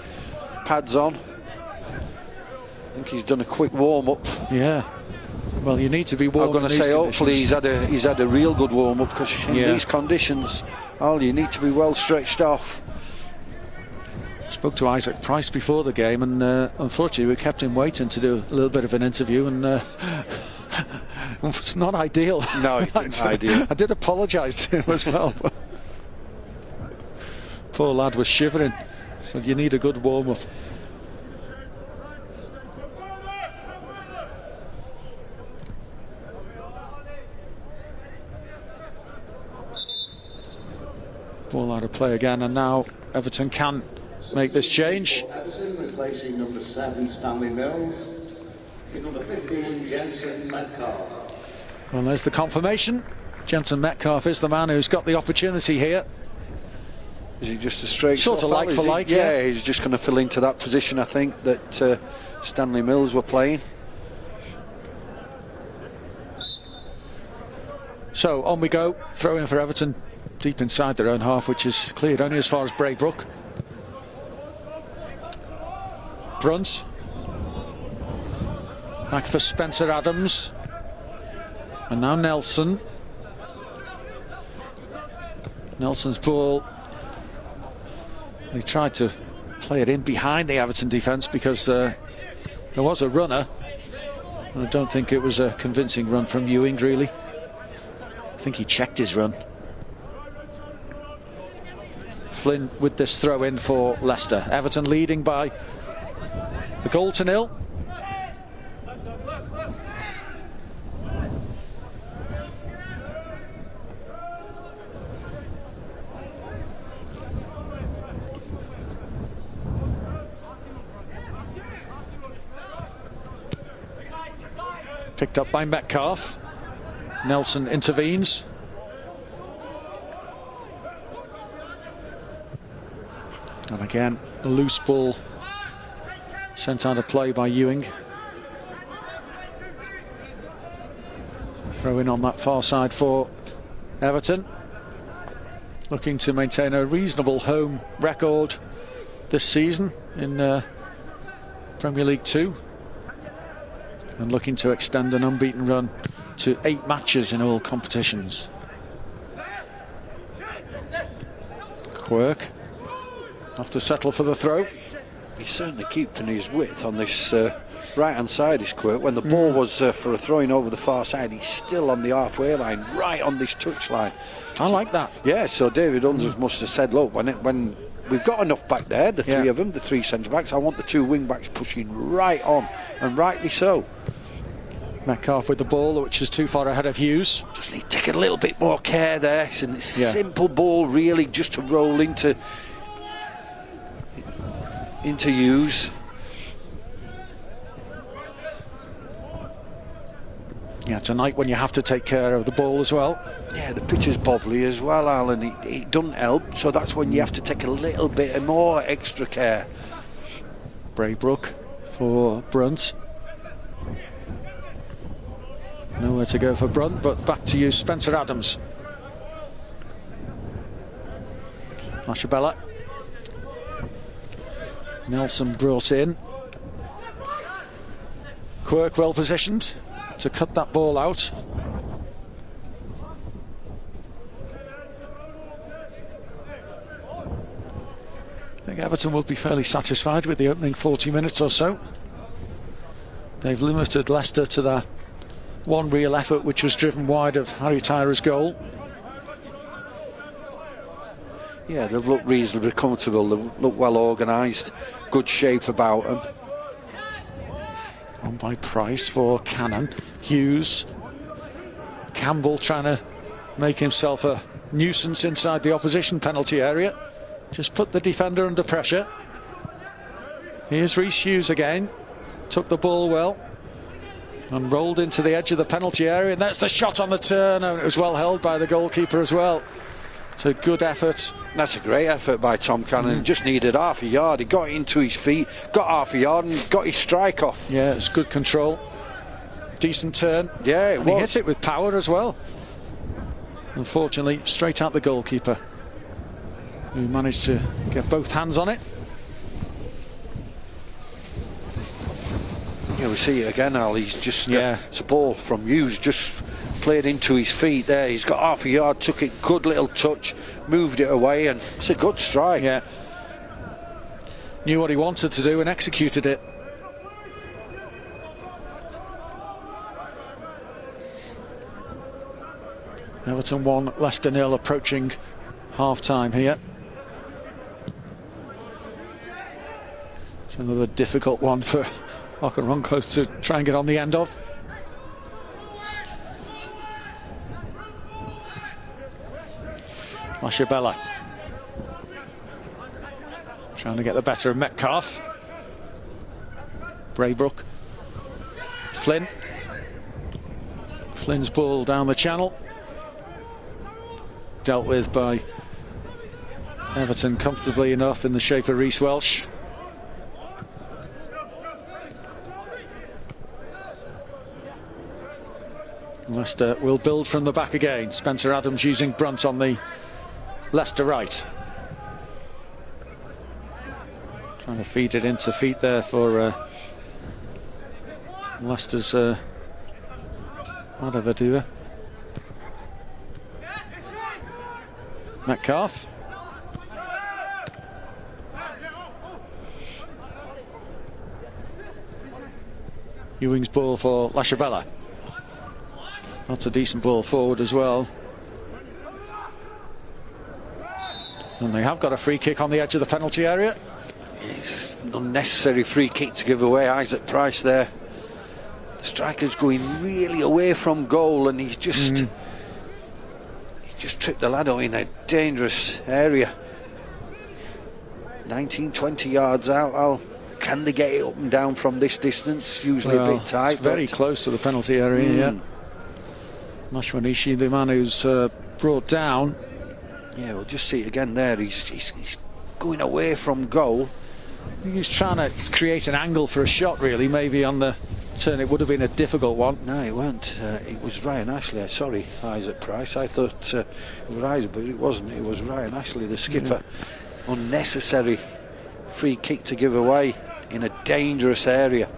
pads on. I think he's done a quick warm-up.
Yeah. Well, you need to be warm.
I'm going to say hopefully he's had a real good warm-up, because in these conditions, you need to be well stretched off.
Spoke to Isaac Price before the game, and unfortunately we kept him waiting to do a little bit of an interview, and it's not ideal.
No, it's not ideal.
I did apologise to him as well. Poor lad was shivering. Said you need a good warm-up. Ball out of play again, and now Everton can make this change.
Everton replacing number 7 Stanley Mills is number 15 Jensen Metcalf.
Well, there's the confirmation. Jensen Metcalf is the man who's got the opportunity here.
Is he just a straight
Sort of
swap,
like for like,
yeah. He's just going to fill into that position, I think, that Stanley Mills were playing.
So on we go, throw in for Everton, deep inside their own half, which is cleared only as far as Braybrook. Brunt. Back for Spencer Adams. And now Nelson. Nelson's ball. He tried to play it in behind the Everton defence because there was a runner. And I don't think it was a convincing run from Ewing, really. I think he checked his run. Flynn with this throw in for Leicester. Everton leading by a goal to nil. Picked up by Metcalf. Nelson intervenes. And again, the loose ball sent out of play by Ewing. Throw in on that far side for Everton. Looking to maintain a reasonable home record this season in Premier League 2. And looking to extend an unbeaten run to 8 matches in all competitions. Quirk have to settle for the throw.
He's certainly keeping his width on this right hand side, is Quirk. When the ball was for a throwing over the far side, he's still on the halfway line, right on this touch line.
I like that.
Yeah, so David Unser must have said, look, when we've got enough back there, the three of them, the 3 centre backs, I want the 2 wing backs pushing right on, and rightly so.
Metcalf with the ball, which is too far ahead of Hughes.
Just need to take a little bit more care there. It's a simple ball, really, just to roll into Hughes.
Yeah, tonight when you have to take care of the ball as well.
Yeah, the pitch is bobbly as well, Alan. It doesn't help, so that's when you have to take a little bit more extra care.
Braybrook for Brunt. Nowhere to go for Brunt, but back to you, Spencer Adams. Mashabella. Nelson brought in. Quirk well positioned to cut that ball out. I think Everton will be fairly satisfied with the opening 40 minutes or so. They've limited Leicester to their one real effort, which was driven wide of Harry Tyra's goal.
Yeah, they've looked reasonably comfortable, they've looked well organised, good shape about them.
On by Price for Cannon. Hughes. Campbell trying to make himself a nuisance inside the opposition penalty area. Just put the defender under pressure. Here's Reece Hughes again. Took the ball well and rolled into the edge of the penalty area, and that's the shot on the turn, and it was well held by the goalkeeper as well. It's a good effort.
That's a great effort by Tom Cannon. He just needed half a yard. He got into his feet, got half a yard, and got his strike off.
Yeah, it's good control. Decent turn.
Yeah, it was.
He hit it with power as well. Unfortunately, straight out the goalkeeper, who managed to get both hands on it.
Yeah, we see it again, Al. He's just it's a ball from Hughes, just played into his feet there. He's got half a yard, took it, good little touch, moved it away, and it's a good strike.
Yeah. Knew what he wanted to do and executed it. Everton 1, Leicester 0, approaching half-time here. It's another difficult one for Okaronko to try and get on the end of. Mashabella trying to get the better of Metcalf. Braybrook. Flynn. Flynn's ball down the channel. Dealt with by Everton comfortably enough in the shape of Reece Welsh. Leicester will build from the back again. Spencer Adams using Brunt on the Leicester right. Trying to feed it into feet there for Leicester's whatever doer. Metcalf. Ewing's ball for Lashabella. That's a decent ball forward as well. And they have got a free kick on the edge of the penalty area.
It's an unnecessary free kick to give away. Isaac Price there. The striker's going really away from goal, and he's just he just tripped the lad out in a dangerous area. 19-20 yards out. Can they get it up and down from this distance? Usually a bit tight.
It's very close to the penalty area. Yeah. Mashwanishi, the man who's brought down.
Yeah, we'll just see it again there. He's going away from goal.
I think he's trying to create an angle for a shot, really. Maybe on the turn it would have been a difficult one.
No, it weren't. It was Ryan Ashley. Sorry, Isaac Price. I thought it was Isaac, but it wasn't. It was Ryan Ashley, the skipper. Yeah. Unnecessary free kick to give away in a dangerous area.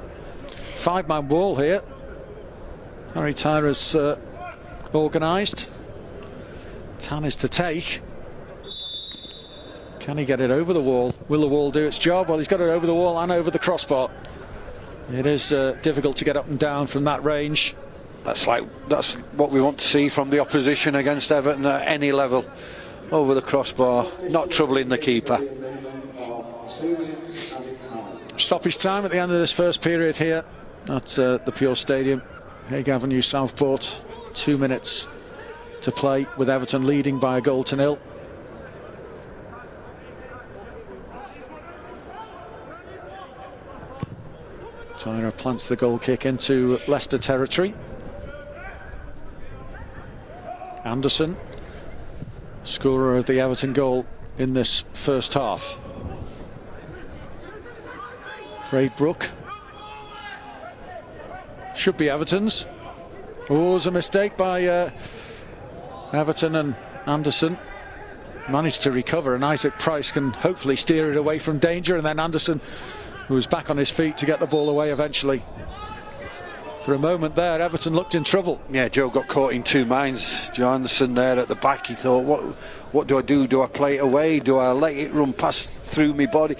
5-man wall here. Harry Tyra's organised. Tan is to take. Can he get it over the wall? Will the wall do its job? Well, he's got it over the wall and over the crossbar. It is difficult to get up and down from that range.
That's what we want to see from the opposition against Everton at any level. Over the crossbar, not troubling the keeper.
Stoppage time at the end of this first period here at the Pure Stadium, Hague Avenue, Southport. 2 minutes to play with Everton leading by a goal to nil. Tyra plants the goal kick into Leicester territory. Anderson, scorer of the Everton goal in this first half. Braybrook. Should be Everton's. Oh, it was a mistake by Everton, and Anderson managed to recover, and Isaac Price can hopefully steer it away from danger, and then Anderson, who was back on his feet to get the ball away eventually. For a moment there, Everton looked in trouble.
Yeah, Joe got caught in two minds. Joe Anderson there at the back, he thought, what do I do? Do I play it away? Do I let it run past through my body?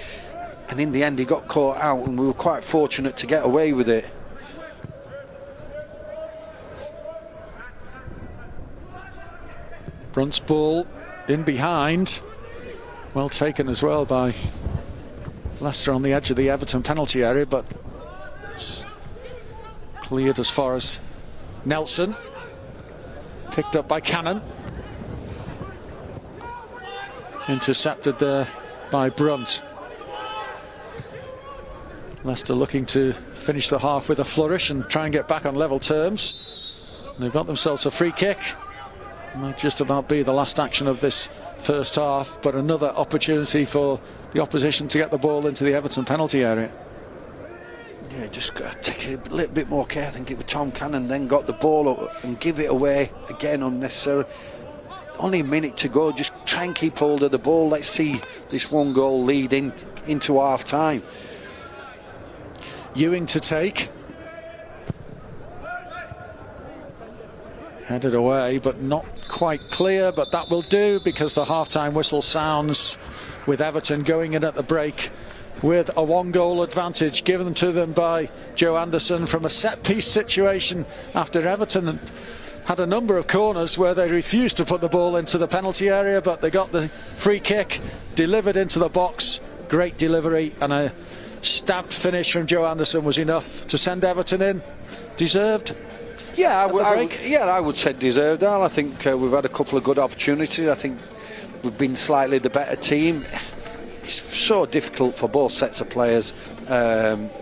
And in the end he got caught out, and we were quite fortunate to get away with it.
Brunt's ball in behind, well taken as well by Leicester on the edge of the Everton penalty area, but cleared as far as Nelson. Picked up by Cannon. Intercepted there by Brunt. Leicester looking to finish the half with a flourish and try and get back on level terms. They've got themselves a free kick. Might just about be the last action of this first half, but another opportunity for the opposition to get the ball into the Everton penalty area.
Yeah, just got to take a little bit more care. I think it was Tom Cannon then got the ball up and give it away again unnecessarily. Only a minute to go, just try and keep hold of the ball. Let's see this one goal lead into half time.
Ewing to take. Headed away, but not quite clear, but that will do because the half-time whistle sounds with Everton going in at the break with a one-goal advantage given to them by Joe Anderson from a set-piece situation after Everton had a number of corners where they refused to put the ball into the penalty area, but they got the free kick delivered into the box. Great delivery, and a stabbed finish from Joe Anderson was enough to send Everton in. Deserved.
Yeah, I would say deserved, Al. I think we've had a couple of good opportunities. I think we've been slightly the better team. it's so difficult for both sets of players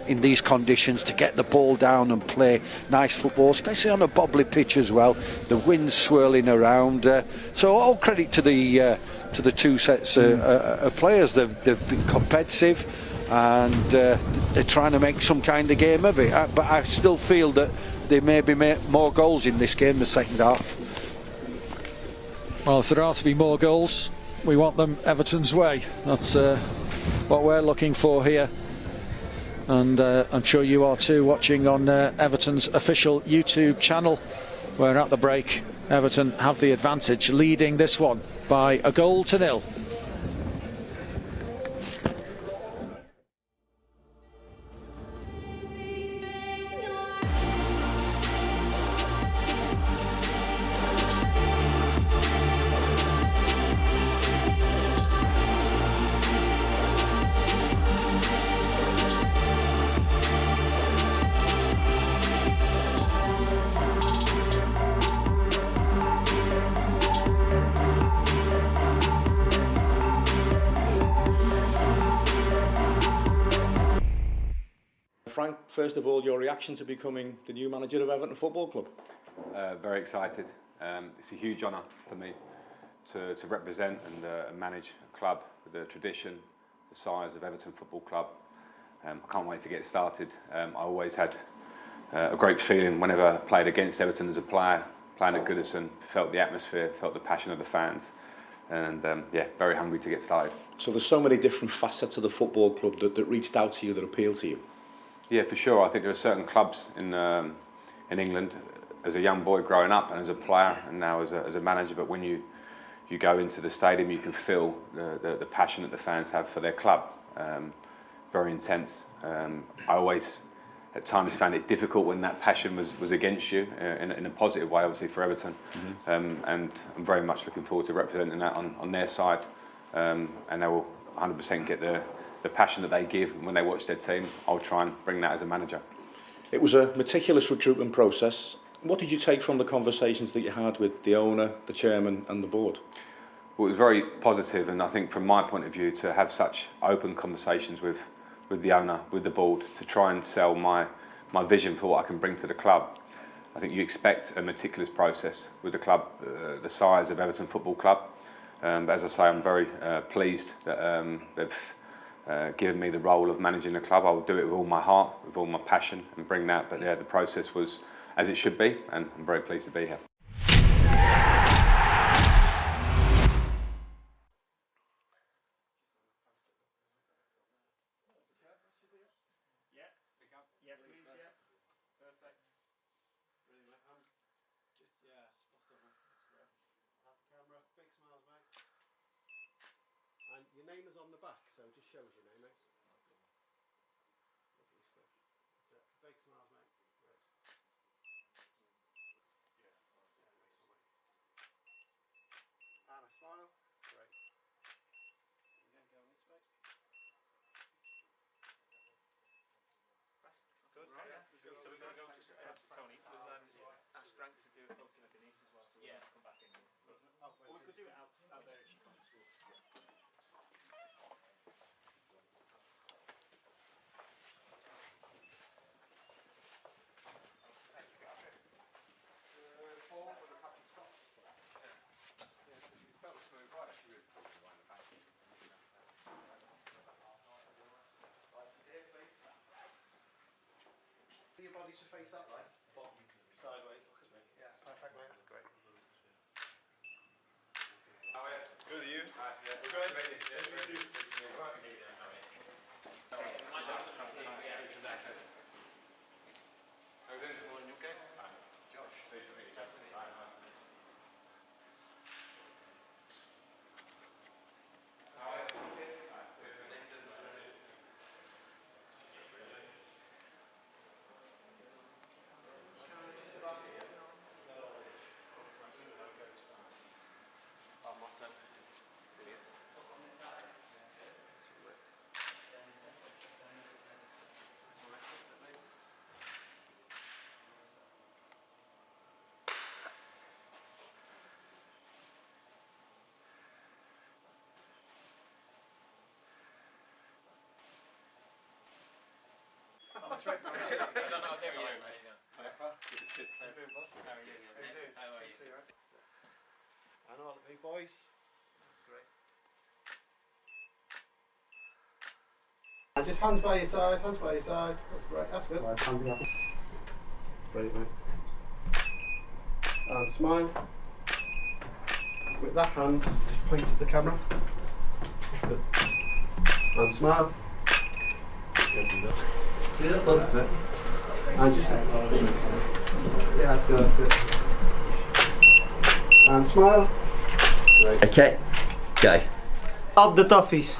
in these conditions to get the ball down and play nice football, especially on a bobbly pitch as well. The wind's swirling around. So all credit to the two sets of players. They've been competitive, and they're trying to make some kind of game of it. But I still feel that there may be more goals in this game, the second half.
Well, if there are to be more goals, we want them Everton's way. That's what we're looking for here. And I'm sure you are too, watching on Everton's official YouTube channel, where at the break Everton have the advantage, leading this one by 1-0.
Frank, first of all, your reaction to becoming the new manager of Everton Football Club?
Very excited. It's a huge honour for me to represent and manage a club with the tradition, the size of Everton Football Club. I can't wait to get started. I always had a great feeling whenever I played against Everton as a player, playing at Goodison, felt the atmosphere, felt the passion of the fans, and yeah, very hungry to get started.
So there's so many different facets of the football club that reached out to you, that appealed to you.
Yeah, for sure. I think there are certain clubs in England, as a young boy growing up and as a player and now as a manager, but when you go into the stadium you can feel the passion that the fans have for their club. Very intense. I always at times found it difficult when that passion was against you, in a positive way, obviously, for Everton. And I'm very much looking forward to representing that on their side, and they will 100% get the passion that they give when they watch their team. I'll try and bring that as a manager.
It was a meticulous recruitment process. What did you take from the conversations that you had with the owner, the chairman and the board?
Well, it was very positive, and I think from my point of view, to have such open conversations with the owner, with the board, to try and sell my vision for what I can bring to the club. I think you expect a meticulous process with the club, the size of Everton Football Club. But as I say, I'm very pleased that they've given me the role of managing the club. I'll do it with all my heart, with all my passion, and bring that. But yeah, the process was as it should be, and I'm very pleased to be here.
Your name is on the back, so just show us your name, mate. Big smiles, mate. And a smile. Great. Again, go on this way. Good. Right. Yeah. So we're going to go to Tony. We'll ask Frank to do a photo of Denise as well, so we'll come back in. Or we could do it out there if she comes to school. Your body to face that way, sideways, look at me. Yeah, perfect, mate. That's great. How are you? Good, are you? Yeah. We're good. How are you? Everything okay? Josh. Nice to meet you.
I know all the big boys. And just hands by your side, hands by your side. That's great, that's good. Brilliant, mate. And smile. With that hand, just point at the camera. Good. And smile. That's it. And just yeah, that's good. Good. And smile. Great.
Okay, go. Up the toffees.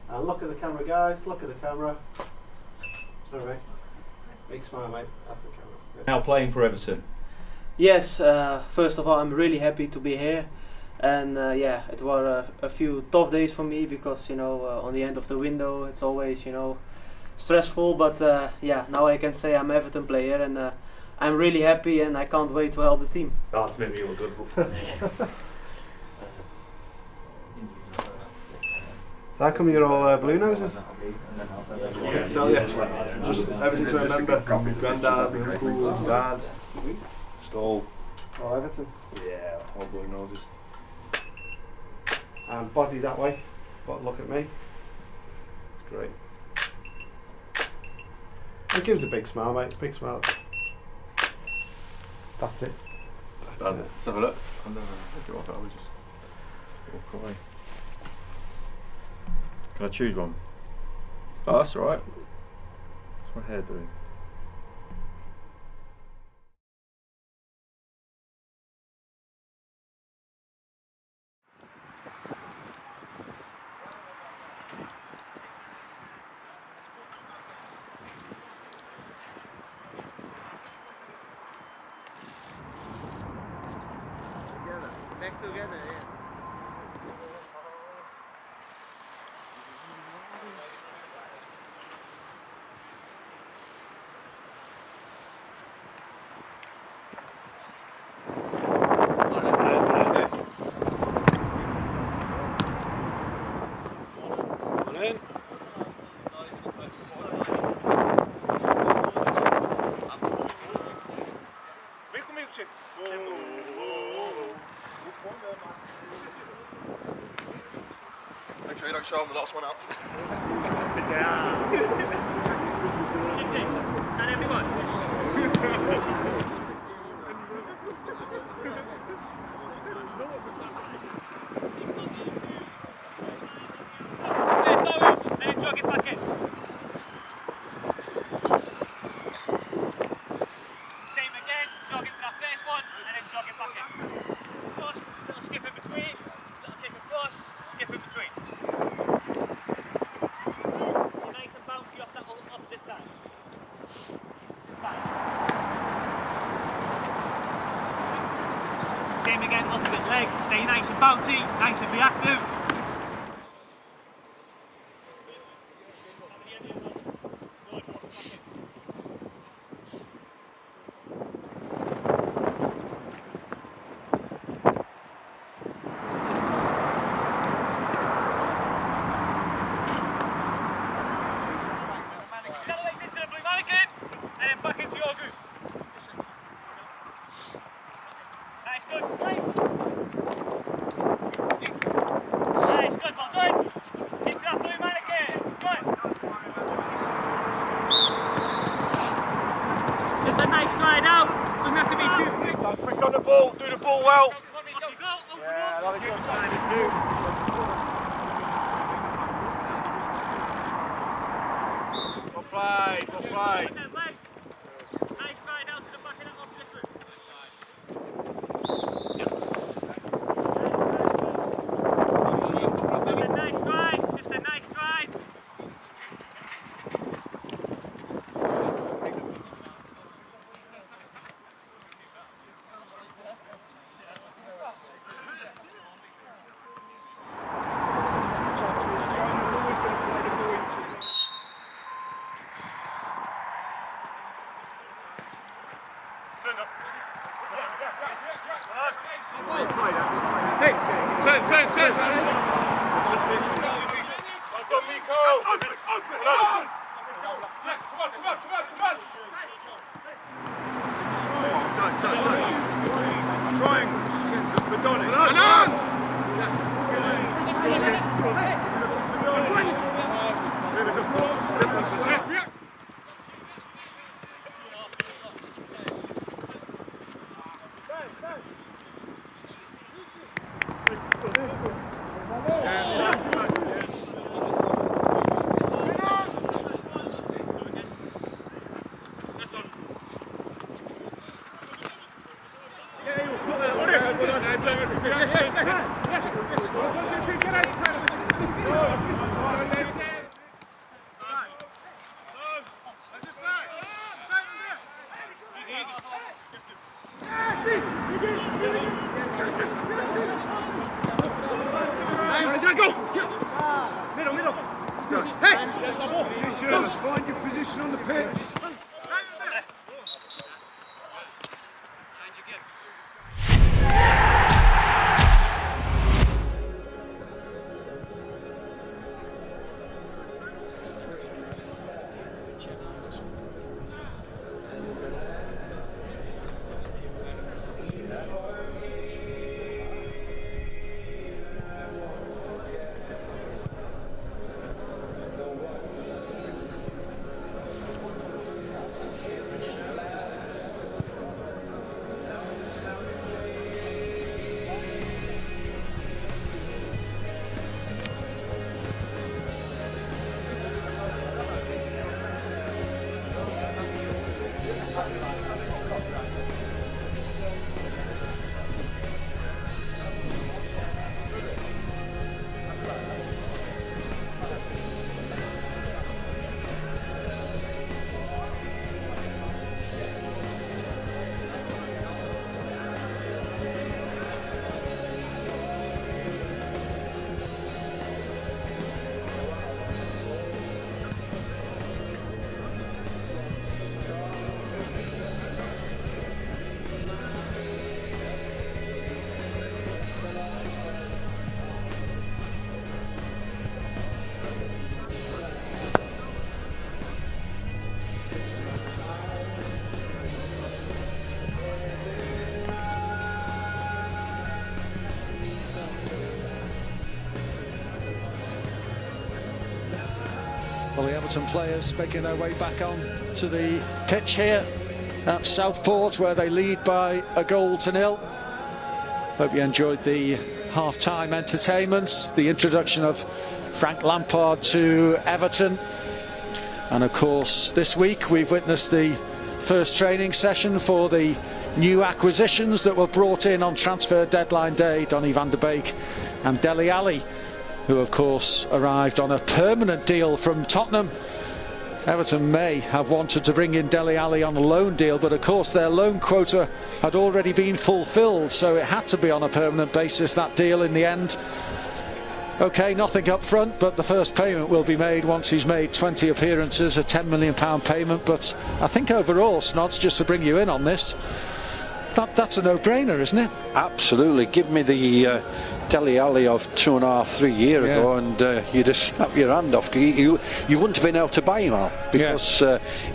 And look at the camera, guys. Look at the camera. Sorry, mate. Big smile, mate. That's the camera. Good.
Now playing for Everton.
Yes, first of all, I'm really happy to be here, and yeah, it were a few tough days for me because on the end of the window it's always stressful. But yeah, now I can say I'm an Everton player, and I'm really happy, and I can't wait to help the team.
That's made me feel good.
So how come you're all blue noses? So yeah, just everything to remember. Granddad, my uncle, dad.
Stall.
Oh, Everton.
Yeah, all blue noses.
And body that way. But look at me. It's great. It gives a big smile, mate. Big smile. That's it. That's it.
Let's have a look. I would just walk away. Can I choose one? Oh, that's alright. What's my hair doing?
Back together, yes.
Make sure you don't show them the last one out.
Can everyone? And then jog it back in. Same again, jog into that first one, and then jog it back in. Cross, little skip in between, little kick across, skip in between. Nice and bouncy off that opposite side. Same again, opposite leg, stay nice and bouncy, nice and reactive. Accelerate into the blue mannequin, and then back into your group. Nice, good, great. Nice, good, well done. Into that blue mannequin, good. Just a nice stride out, doesn't have to be too quick.
Quick on the ball, do the ball well.
Off you go, open
Yeah,
up.
that'll go. Good play, good play.
With them legs. Nice stride out to the back of that opposite group. Just a nice stride, just a nice stride.
Hey, turn.
Find your position on the pitch.
Well, the Everton players making their way back on to the pitch here at Southport, where they lead by a 1-0. Hope you enjoyed the half-time entertainment, the introduction of Frank Lampard to Everton. And of course, this week we've witnessed the first training session for the new acquisitions that were brought in on transfer deadline day, Donny van der Beek and Dele Alli, who of course arrived on a permanent deal from Tottenham. Everton may have wanted to bring in Dele Alli on a loan deal, but of course their loan quota had already been fulfilled, so it had to be on a permanent basis, that deal in the end. Okay, nothing up front, but the first payment will be made once he's made 20 appearances, a £10 million payment. But I think overall, Snods, just to bring you in on this, that's a no-brainer, isn't it?
Absolutely. Give me the Dele Alli of 2.5, 3 years ago, and you'd have snapped your hand off. You wouldn't have been able to buy him out, because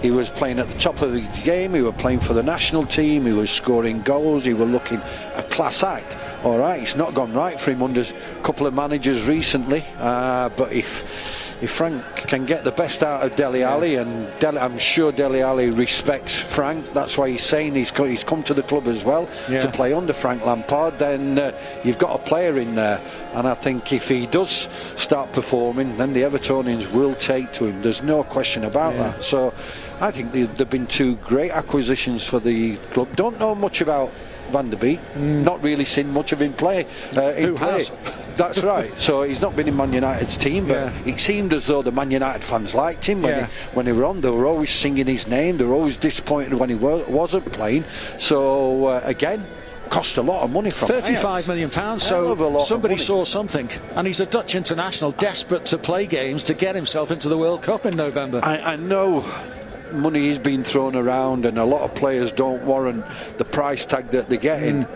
he was playing at the top of the game, he was playing for the national team, he was scoring goals, he was looking a class act. All right, it's not gone right for him under a couple of managers recently, but if Frank can get the best out of Dele Alli, and I'm sure Dele Alli respects Frank, that's why he's saying he's come to the club as well to play under Frank Lampard, then you've got a player in there. And I think if he does start performing, then the Evertonians will take to him, there's no question about that. So I think they've been two great acquisitions for the club. Don't know much about Van der Beek, not really seen much of him play.
Who has?
That's right. So he's not been in Man United's team, but it seemed as though the Man United fans liked him when he were on. They were always singing his name. They were always disappointed when he wasn't playing. So again, cost a lot of money from
£35 million, so somebody saw something. And he's a Dutch international, desperate to play games to get himself into the World Cup in November.
I know money is being thrown around, and a lot of players don't warrant the price tag that they're getting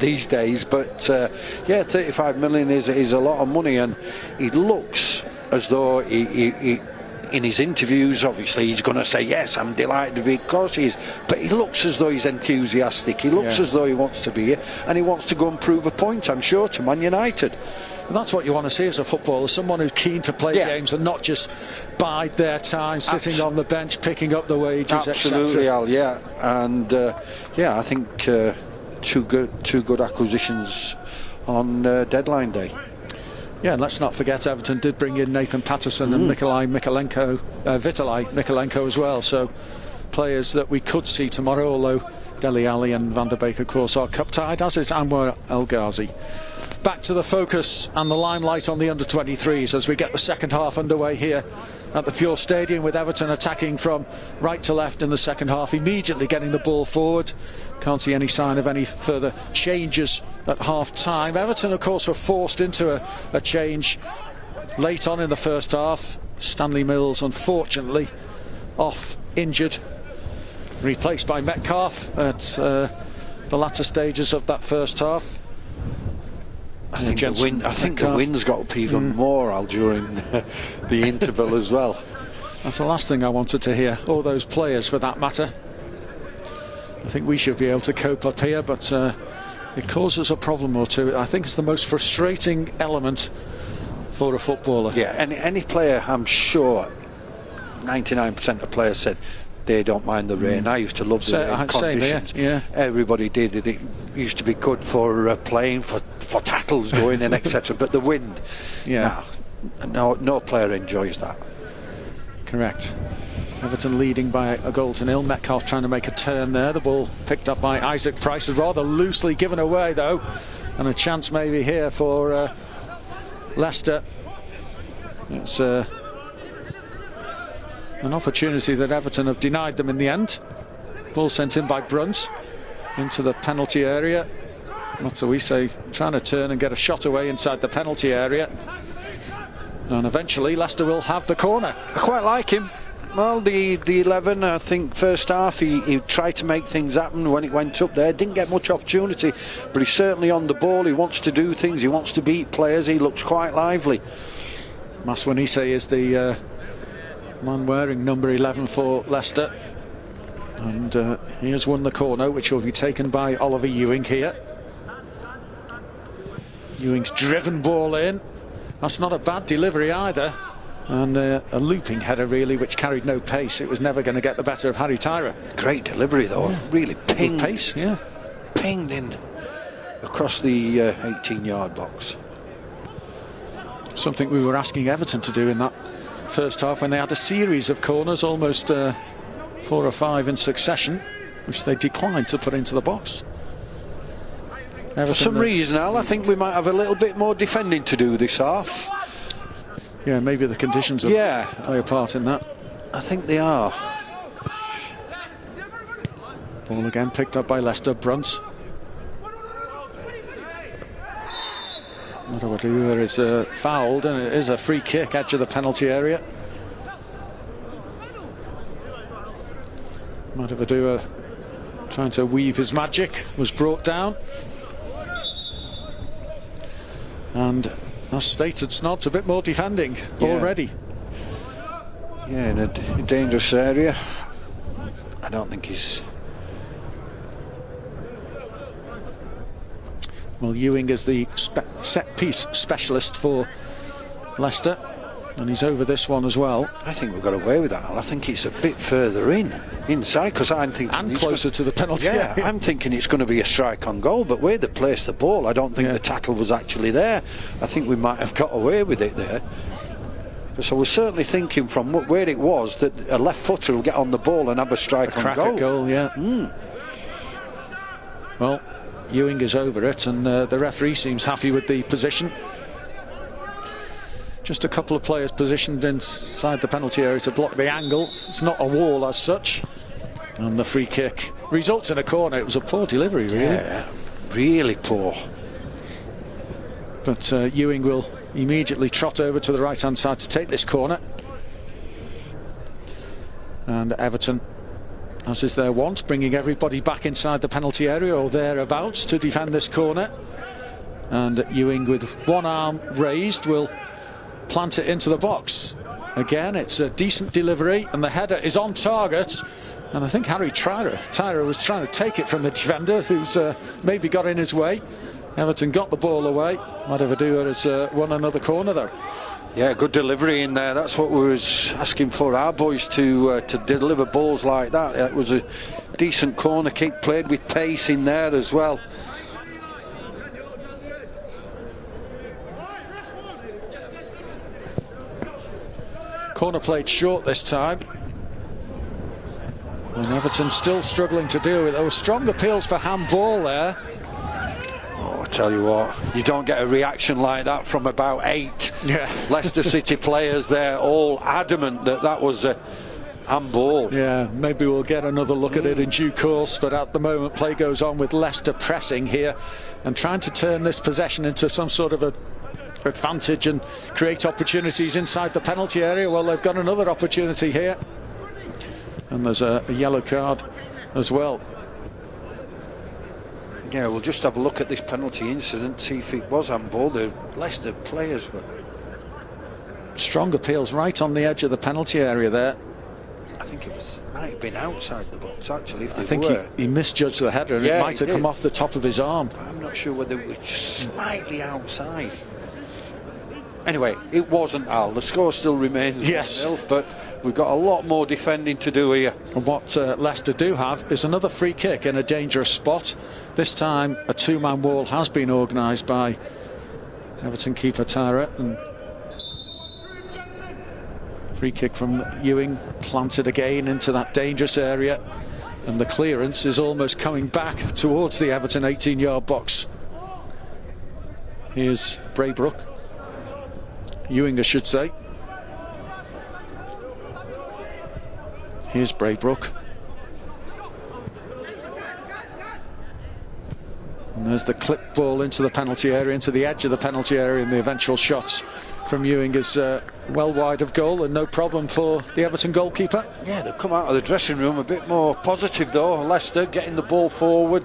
these days, but 35 million is a lot of money, and he looks as though he in his interviews, obviously he's going to say, yes, I'm delighted to be, of course he is, but he looks as though he's enthusiastic, he looks as though he wants to be here, and he wants to go and prove a point, I'm sure, to Man United.
And that's what you want to see as a footballer, someone who's keen to play games and not just bide their time sitting on the bench picking up the wages,
absolutely, Al, yeah. And I think two good acquisitions on deadline day.
Yeah, and let's not forget Everton did bring in Nathan Patterson and Vitaly Mikalenko as well, so players that we could see tomorrow, although Dele Alli and Van der Beek of course are cup tied, as is Anwar El Ghazi. Back to the focus and the limelight on the under-23s as we get the second half underway here at the Pure Stadium, with Everton attacking from right to left in the second half, immediately getting the ball forward. Can't see any sign of any further changes at half-time. Everton, of course, were forced into a change late on in the first half. Stanley Mills, unfortunately, off injured, replaced by Metcalf at the latter stages of that first half.
I think the wind's got up even more, Al, during the interval as well.
That's the last thing I wanted to hear, all those players for that matter. I think we should be able to cope up here, but it causes a problem or two. I think it's the most frustrating element for a footballer.
Yeah, any player, I'm sure 99% of players said they don't mind the rain. I used to love the rain conditions. Everybody did it. It used to be good for playing, for tackles going in, etc. But the wind, no player enjoys that.
Correct. Everton leading by a goal to nil. Metcalf trying to make a turn there. The ball picked up by Isaac Price, is rather loosely given away though, and a chance maybe here for Leicester. It's an opportunity that Everton have denied them in the end. Ball sent in by Brunt into the penalty area. What do we say? Trying to turn and get a shot away inside the penalty area. And eventually Leicester will have the corner.
I quite like him. Well, the 11, I think first half he tried to make things happen when it went up there. Didn't get much opportunity, but he's certainly on the ball. He wants to do things, he wants to beat players, he looks quite lively.
Maswanise is the man wearing number 11 for Leicester, and he has won the corner, which will be taken by Oliver Ewing here. Ewing's driven ball in. That's not a bad delivery either, and a looping header really, which carried no pace. It was never going to get the better of Harry Tyra.
Great delivery though, really pinged.
Good pace,
pinged in across the 18-yard box.
Something we were asking Everton to do in that first half when they had a series of corners, almost 4 or 5 in succession, which they declined to put into the box.
For some reason, Al, I think we might have a little bit more defending to do this half.
Yeah, maybe the conditions will play a part in that.
I think they are.
Ball again picked up by Leicester. Brunt. There is fouled, and it is a free kick, edge of the penalty area. Madhavadua trying to weave his magic, was brought down. And as stated, Snods a bit more defending already.
Yeah, in a dangerous area. I don't think he's...
Well, Ewing is the set-piece specialist for Leicester, and he's over this one as well.
I think we've got away with that. I think it's a bit further inside, because I'm thinking...
And closer to the penalty area.
I'm thinking it's going to be a strike on goal, but where they placed the ball, I don't think the tackle was actually there. I think we might have got away with it there. So we're certainly thinking from where it was that a left footer will get on the ball and have a strike on goal.
At goal, Well, Ewing is over it, and the referee seems happy with the position. Just a couple of players positioned inside the penalty area to block the angle. It's not a wall as such. And the free kick results in a corner. It was a poor delivery, really.
Yeah, really poor.
But Ewing will immediately trot over to the right-hand side to take this corner. And Everton, as is their wont, bringing everybody back inside the penalty area or thereabouts to defend this corner. And Ewing, with one arm raised, will plant it into the box. Again, it's a decent delivery, and the header is on target. And I think Harry Tyrer was trying to take it from the defender, who's maybe got in his way. Everton got the ball away. Madhavadua has won another corner though.
Yeah, good delivery in there. That's what we was asking for our boys to deliver balls like that. It was a decent corner kick, played with pace in there as well.
Corner played short this time. And Everton still struggling to deal with it. There were strong appeals for handball there.
Oh, I tell you what, you don't get a reaction like that from about 8 Leicester City players. They're all adamant that that was a handball.
Yeah, maybe we'll get another look at it in due course, but at the moment play goes on with Leicester pressing here and trying to turn this possession into some sort of a advantage and create opportunities inside the penalty area. Well, they've got another opportunity here, and there's a yellow card as well.
Yeah, we'll just have a look at this penalty incident, see if it was handball. The Leicester players were
strong appeals right on the edge of the penalty area there.
I think it might have been outside the box actually.
I think he misjudged the header, and it might have come off the top of his arm.
But I'm not sure whether it was just slightly outside. Anyway, it wasn't, Al. The score still remains 1-0, but we've got a lot more defending to do here.
And what Leicester do have is another free kick in a dangerous spot. This time a two-man wall has been organised by Everton keeper Tyra, and free kick from Ewing, planted again into that dangerous area, and the clearance is almost coming back towards the Everton 18-yard box. Here's Braybrook. Ewing, I should say. Here's Braybrook. And there's the clip ball into the penalty area, into the edge of the penalty area, and the eventual shots from Ewing is well wide of goal, and no problem for the Everton goalkeeper.
Yeah, they've come out of the dressing room a bit more positive though. Leicester getting the ball forward,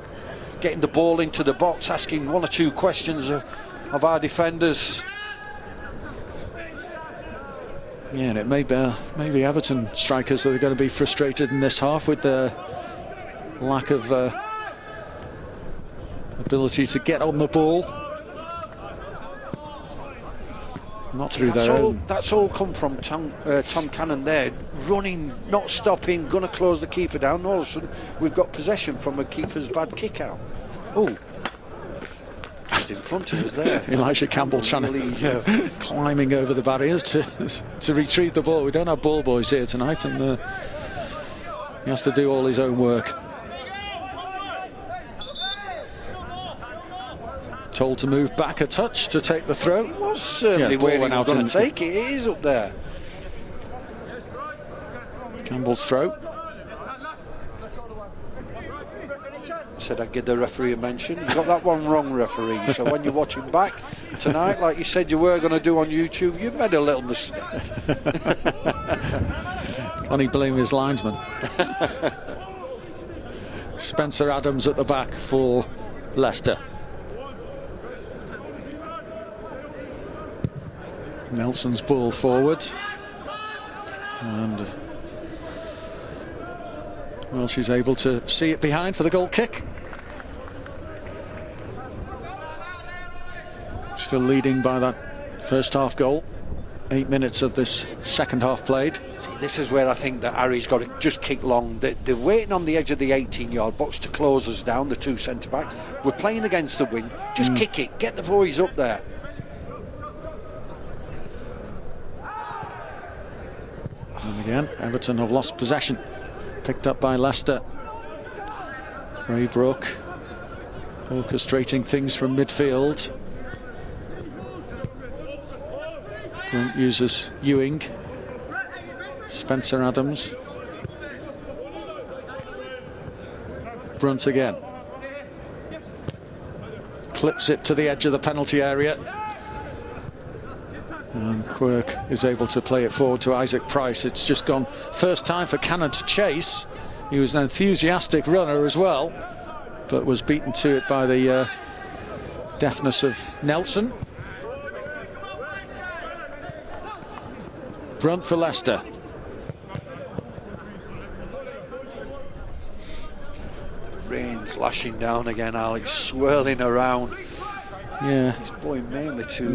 getting the ball into the box, asking one or two questions of our defenders.
Yeah, and it may be Everton strikers that are going to be frustrated in this half with the lack of ability to get on the ball. Not through their own.
That's all come from Tom Cannon there, running, not stopping, going to close the keeper down. All of a sudden, we've got possession from a keeper's bad kick out. Oh, just in front of us there.
Elijah Campbell trying to climbing over the barriers to retrieve the ball. We don't have ball boys here tonight, and he has to do all his own work. Told to move back a touch to take the throw.
He was certainly where he was going to take it. It is up there.
Campbell's throw.
Said I'd give the referee a mention. You got that one wrong, referee. So when you're watching back tonight, like you said you were going to do on YouTube, you've made a little mistake.
Can he blame his linesman? Spencer Adams at the back for Leicester. Nelson's ball forward, and well, she's able to see it behind for the goal kick. Still leading by that first half goal. 8 minutes of this second half played.
See, this is where I think that Harry's got to just kick long. They're waiting on the edge of the 18-yard box to close us down, the two centre-backs. We're playing against the wind. Just kick it, get the boys up there.
And again, Everton have lost possession. Picked up by Leicester. Braybrook orchestrating things from midfield. Brunt uses Ewing. Spencer Adams. Brunt again. Clips it to the edge of the penalty area. And Quirk is able to play it forward to Isaac Price. It's just gone first time for Cannon to chase. He was an enthusiastic runner as well, but was beaten to it by the deftness of Nelson. Brunt for Leicester.
Rain's lashing down again, Alex, swirling around.
Yeah,
it's blowing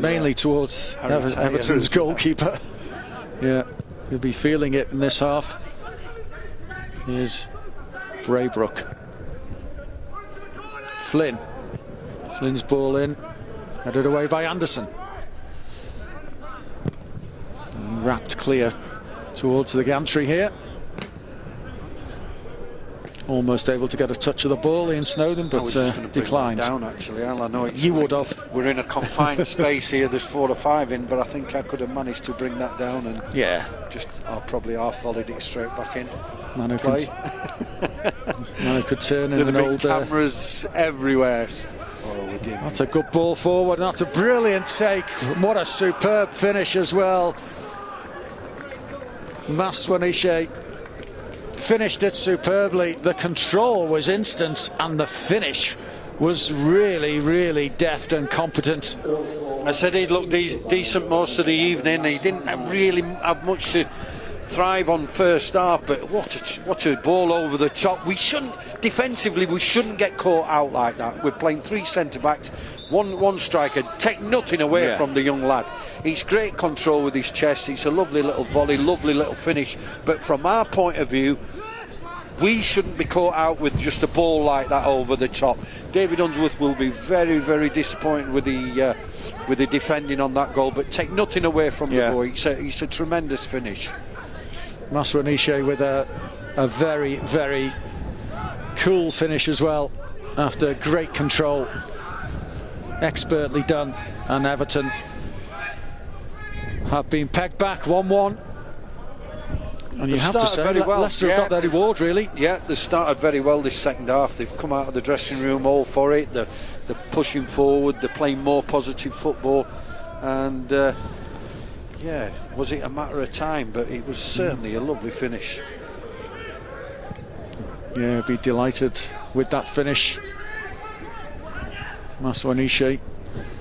mainly towards Everton's goalkeeper. Yeah, he'll be feeling it in this half. Here's Braybrook. Flynn's ball in, headed away by Anderson. And wrapped clear towards the gantry here. Almost able to get a touch of the ball, Ian Snowden, but declined.
Down actually, Al. I know
you would have.
We're in a confined space here. There's 4 or 5 in, but I think I could have managed to bring that down and I'll probably half volleyed it straight back in.
Manu could turn in an old
cameras everywhere.
That's a good ball forward. That's a brilliant take. What a superb finish as well. Maswaniche finished it superbly. The control was instant and the finish was really, really deft and competent.
I said he'd looked decent most of the evening. He didn't really have much to thrive on first half, but what a ball over the top. We shouldn't get caught out like that. We're playing 3 centre-backs, one striker. Take nothing away from the young lad. He's great control with his chest. It's a lovely little volley, lovely little finish, but from our point of view, we shouldn't be caught out with just a ball like that over the top. David Unsworth will be very, very disappointed with the defending on that goal, but take nothing away from the boy. It's a tremendous finish.
Maswaniche with a very, very cool finish as well, after great control, expertly done, and Everton have been pegged back 1-1. And you have to say that Leicester have got their reward, really.
Yeah, they started very well this second half. They've come out of the dressing room all for it. They're pushing forward. They're playing more positive football. And was it a matter of time? But it was certainly a lovely finish.
Yeah, be delighted with that finish. Maswaniche.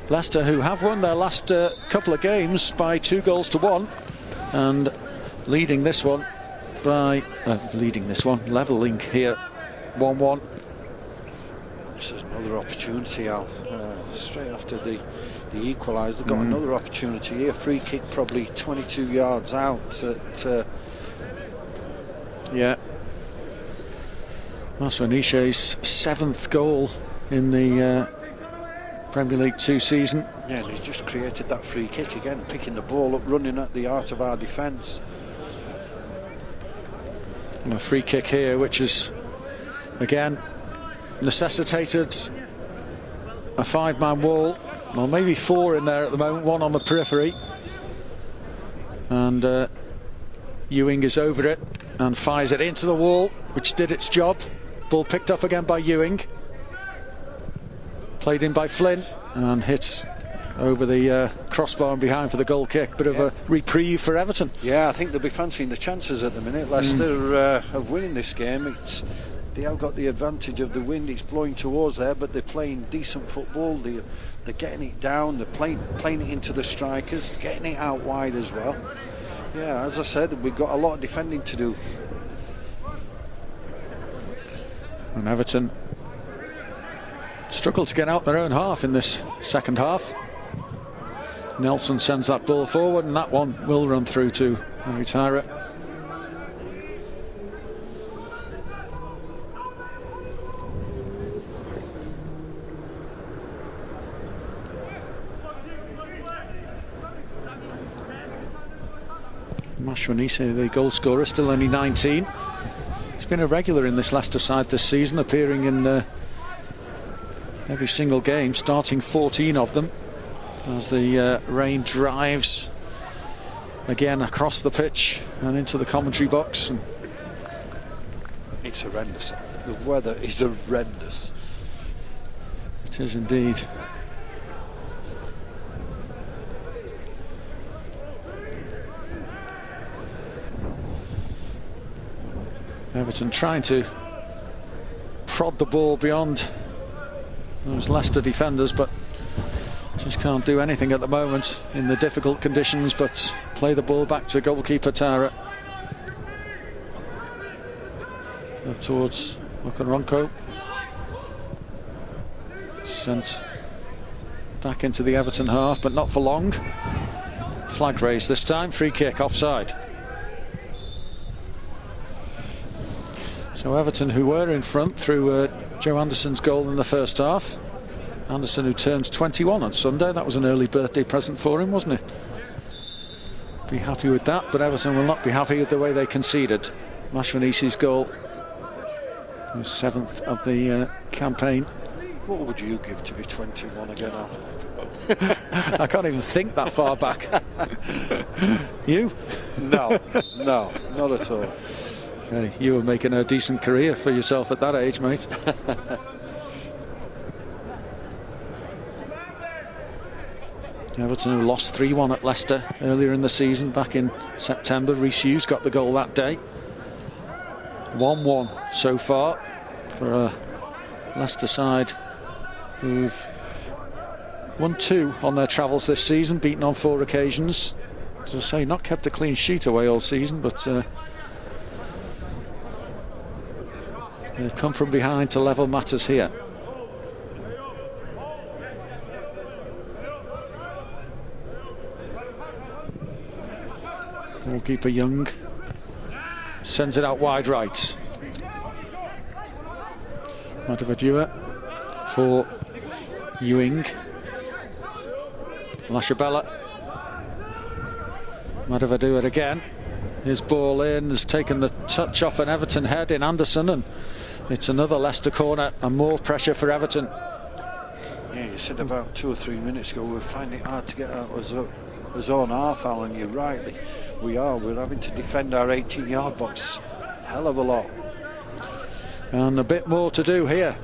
Leicester, who have won their last couple of games by 2-1, and leading this one, levelling here 1-1.
This is another opportunity, Al. Straight after the equaliser, they've got another opportunity here. Free kick, probably 22 yards out.
Maswaniche's 7th goal in the Premier League 2 season.
Yeah, and he's just created that free kick again, picking the ball up, running at the heart of our defence.
And a free kick here, which is again necessitated a 5-man wall, well, maybe 4 in there at the moment, 1 on the periphery, and Ewing is over it and fires it into the wall, which did its job. Ball picked up again by Ewing, played in by Flynn, and hit over the crossbar and behind for the goal kick. Bit of a reprieve for Everton.
Yeah, I think they'll be fancying the chances at the minute. Leicester of winning this game. They have got the advantage of the wind. It's blowing towards there, but they're playing decent football. They're getting it down. They're playing it into the strikers, getting it out wide as well. Yeah, as I said, we've got a lot of defending to do.
And Everton struggled to get out their own half in this second half. Nelson sends that ball forward, and that one will run through to Aritara. Maswaniche, the goal scorer, still only 19. He's been a regular in this Leicester side this season, appearing in every single game, starting 14 of them, as the rain drives again across the pitch and into the commentary box. And
it's horrendous. The weather is horrendous.
It is indeed. Everton trying to prod the ball beyond those Leicester defenders, but just can't do anything at the moment in the difficult conditions. But play the ball back to goalkeeper Tara. Up towards Okaronko. Sent back into the Everton half, but not for long. Flag raised this time, free kick, offside. So Everton, who were in front through Joe Anderson's goal in the first half. Anderson, who turns 21 on Sunday. That was an early birthday present for him, wasn't it? Be happy with that, but Everton will not be happy with the way they conceded. Mashvanisi's goal, his 7th of the campaign.
What would you give to be 21 again, Al?
I can't even think that far back. You?
No, not at all.
Hey, you were making a decent career for yourself at that age, mate. Everton, who lost 3-1 at Leicester earlier in the season, back in September. Rhys Hughes got the goal that day. 1-1 so far for a Leicester side who've won 2 on their travels this season, beaten on 4 occasions. As I say, not kept a clean sheet away all season, but they've come from behind to level matters here. Goalkeeper Young sends it out wide right. Madhavadua for Ewing. Lashabella. Madhavadua again. His ball in, has taken the touch off an Everton head in Anderson, and it's another Leicester corner and more pressure for Everton.
Yeah, you said about 2 or 3 minutes ago we're finding it hard to get out of his own half, Alan. You're right, we're having to defend our 18-yard box hell of a lot.
And a bit more to do here.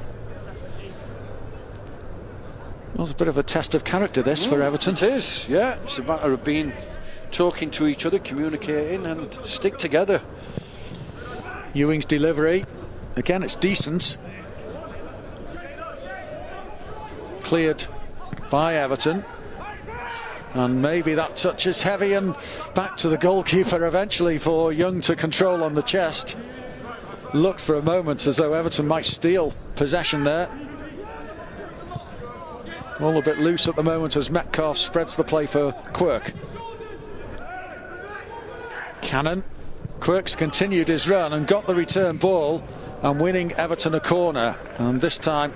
Well, it's a bit of a test of character this for Everton.
It is, yeah. It's a matter of talking to each other, communicating, and stick together.
Ewing's delivery, again, it's decent. Cleared by Everton, and maybe that touch is heavy, and back to the goalkeeper eventually for Young to control on the chest. Looked for a moment as though Everton might steal possession there. All a bit loose at the moment as Metcalf spreads the play for Quirk. Cannon. Quirk's continued his run and got the return ball and winning Everton a corner, and this time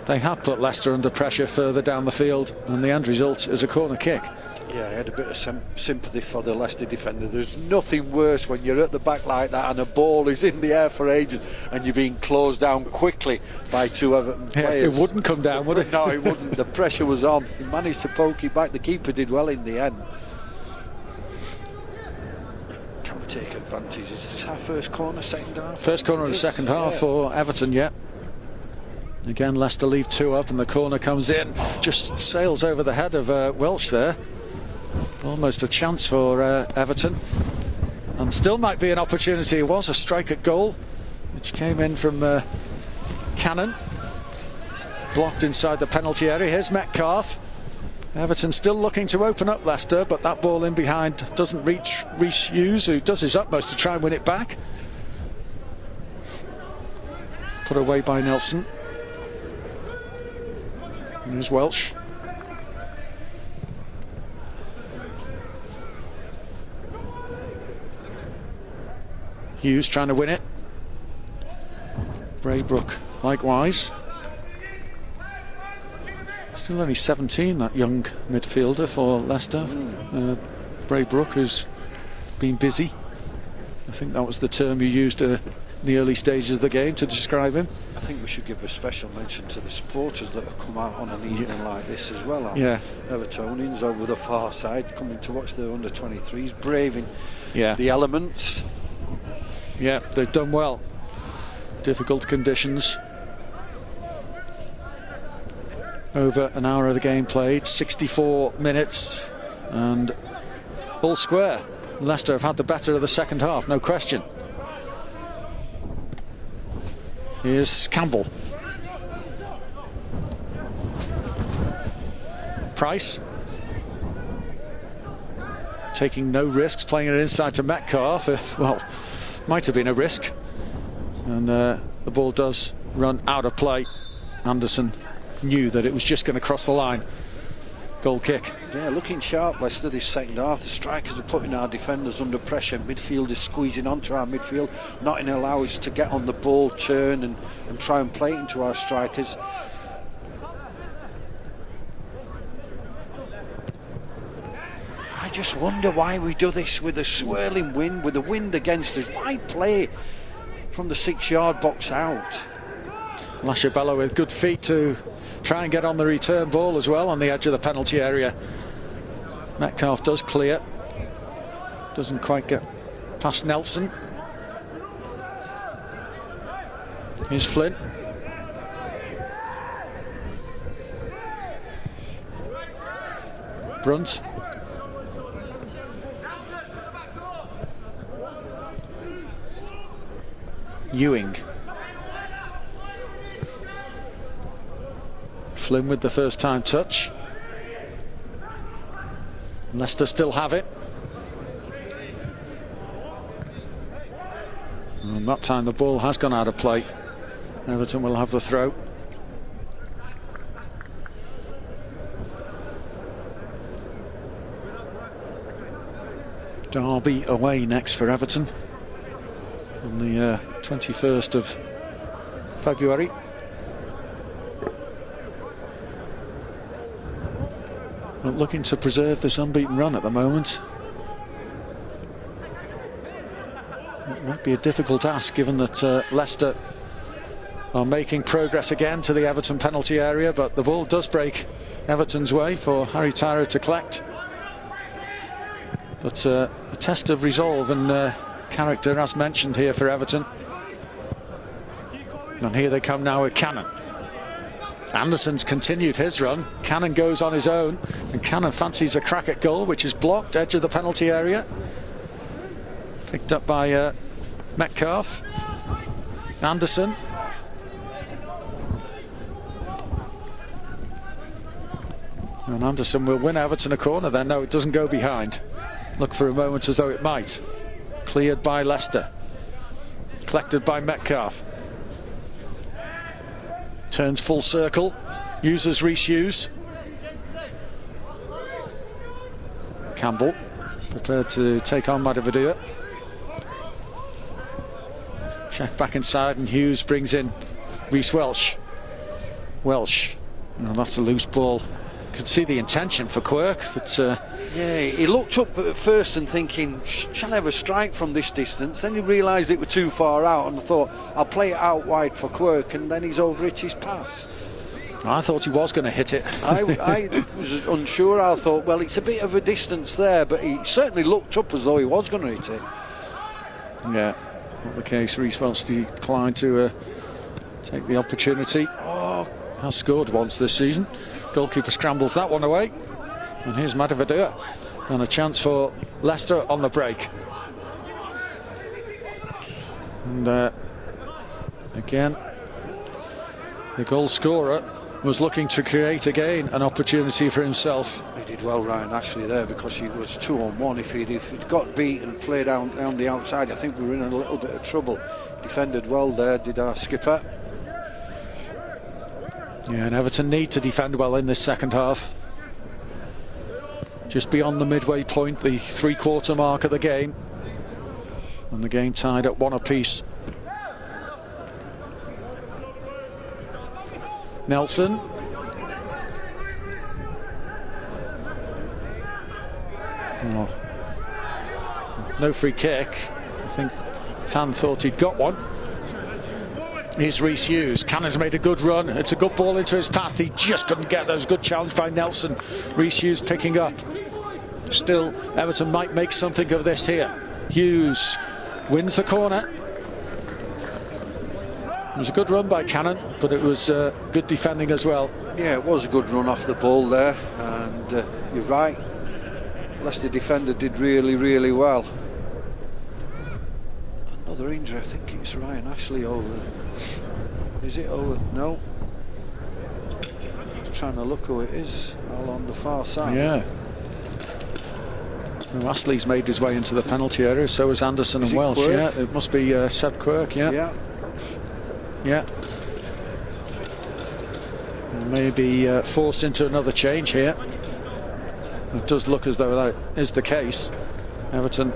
they have put Leicester under pressure further down the field, and the end result is a corner kick.
Yeah, I had a bit of sympathy for the Leicester defender. There's nothing worse when you're at the back like that and a ball is in the air for ages and you're being closed down quickly by 2 Everton players.
It wouldn't come down, would it?
No, it wouldn't. The pressure was on. He managed to poke it back. The keeper did well in the end. Can we take advantage? Is this our first corner, second half?
First corner of the second half for Everton, yeah. Again, Leicester leave 2 up and the corner comes in. Just sails over the head of Welsh there. Almost a chance for Everton, and still might be an opportunity. It was a strike at goal which came in from Cannon, blocked inside the penalty area. Here's Metcalf. Everton still looking to open up Leicester, but that ball in behind doesn't reach Rhys Hughes, who does his utmost to try and win it back. Put away by Nelson. And here's Welsh. Hughes trying to win it. Braybrook likewise. Still only 17, that young midfielder for Leicester. Braybrook, who's been busy. I think that was the term you used in the early stages of the game to describe him.
I think we should give a special mention to the supporters that have come out on an evening like this as well.
Yeah.
Evertonians over the far side coming to watch the under-23s, braving
the
elements.
Yeah, they've done well. Difficult conditions. Over an hour of the game played, 64 minutes, and all square. Leicester have had the better of the second half, no question. Here's Campbell. Price. taking no risks, playing it inside to Metcalf. Well, might have been a risk. And the ball does run out of play. Anderson knew that it was just going to cross the line. Goal kick.
Yeah, looking sharp, Leicester, this second half. The strikers are putting our defenders under pressure. Midfield is squeezing onto our midfield, not allow us to get on the ball, turn and try and play it into our strikers. I just wonder why we do this with a swirling wind, with the wind against us. Why play from the 6-yard box out?
Lashabella with good feet to try and get on the return ball as well on the edge of the penalty area. Metcalf does clear, doesn't quite get past Nelson. Here's Flynn. Brunt. Ewing. Flynn with the first time touch. Leicester still have it. And that time the ball has gone out of play. Everton will have the throw. Derby away next for Everton on the 21st of February. Not looking to preserve this unbeaten run at the moment. It might be a difficult ask given that Leicester are making progress again to the Everton penalty area, but the ball does break Everton's way for Harry Tyra to collect. But a test of resolve and character as mentioned here for Everton. And here they come now with Cannon. Anderson's continued his run. Cannon goes on his own, and Cannon fancies a crack at goal, which is blocked, edge of the penalty area. Picked up by Metcalf. Anderson. And Anderson will win Everton a corner then. No, it doesn't go behind. Look for a moment as though it might. Cleared by Leicester. Collected by Metcalf. Turns full circle, uses Reece Hughes. Campbell prepared to take on Madavadua. Check back inside and Hughes brings in Reece Welsh. Welsh, oh, that's a loose ball. Could see the intention for Quirk, but
yeah, he looked up at first and thinking, shall I have a strike from this distance? Then he realised it were too far out and I thought, I'll play it out wide for Quirk, and then he's overhit his pass.
I thought he was going to hit it.
I was unsure. I thought, well, it's a bit of a distance there, but he certainly looked up as though he was going to hit it.
Yeah, not the case. Reece Welsh declined to take the opportunity. Oh, has scored once this season. Goalkeeper scrambles that one away. And here's Madavadua. And a chance for Leicester on the break. And again, the goal scorer was looking to create again an opportunity for himself.
He did well, Ryan Ashley, there, because he was 2-on-1. If he'd got beat and played down the outside, I think we were in a little bit of trouble. Defended well there, did our skipper.
Yeah, and Everton need to defend well in this second half. Just beyond the midway point, the 3-quarter mark of the game. And the game tied at 1 apiece. Nelson. Oh. No free kick. I think Tan thought he'd got one. Here's Reece Hughes. Cannon's made a good run. It's a good ball into his path. He just couldn't get those. Good challenge by Nelson. Reece Hughes picking up. Still, Everton might make something of this here. Hughes wins the corner. It was a good run by Cannon, but it was good defending as well.
Yeah, it was a good run off the ball there, and you're right. Leicester defender did really, really well. Another injury, I think it's Ryan Ashley over. Is it over? No. Just trying to look who it is, all on the far side.
Yeah. Well, Astley's made his way into the penalty area, so has Anderson and Welsh.
Quirk?
Yeah, it must be Seb Quirk. Yeah. Maybe forced into another change here. It does look as though that is the case. Everton.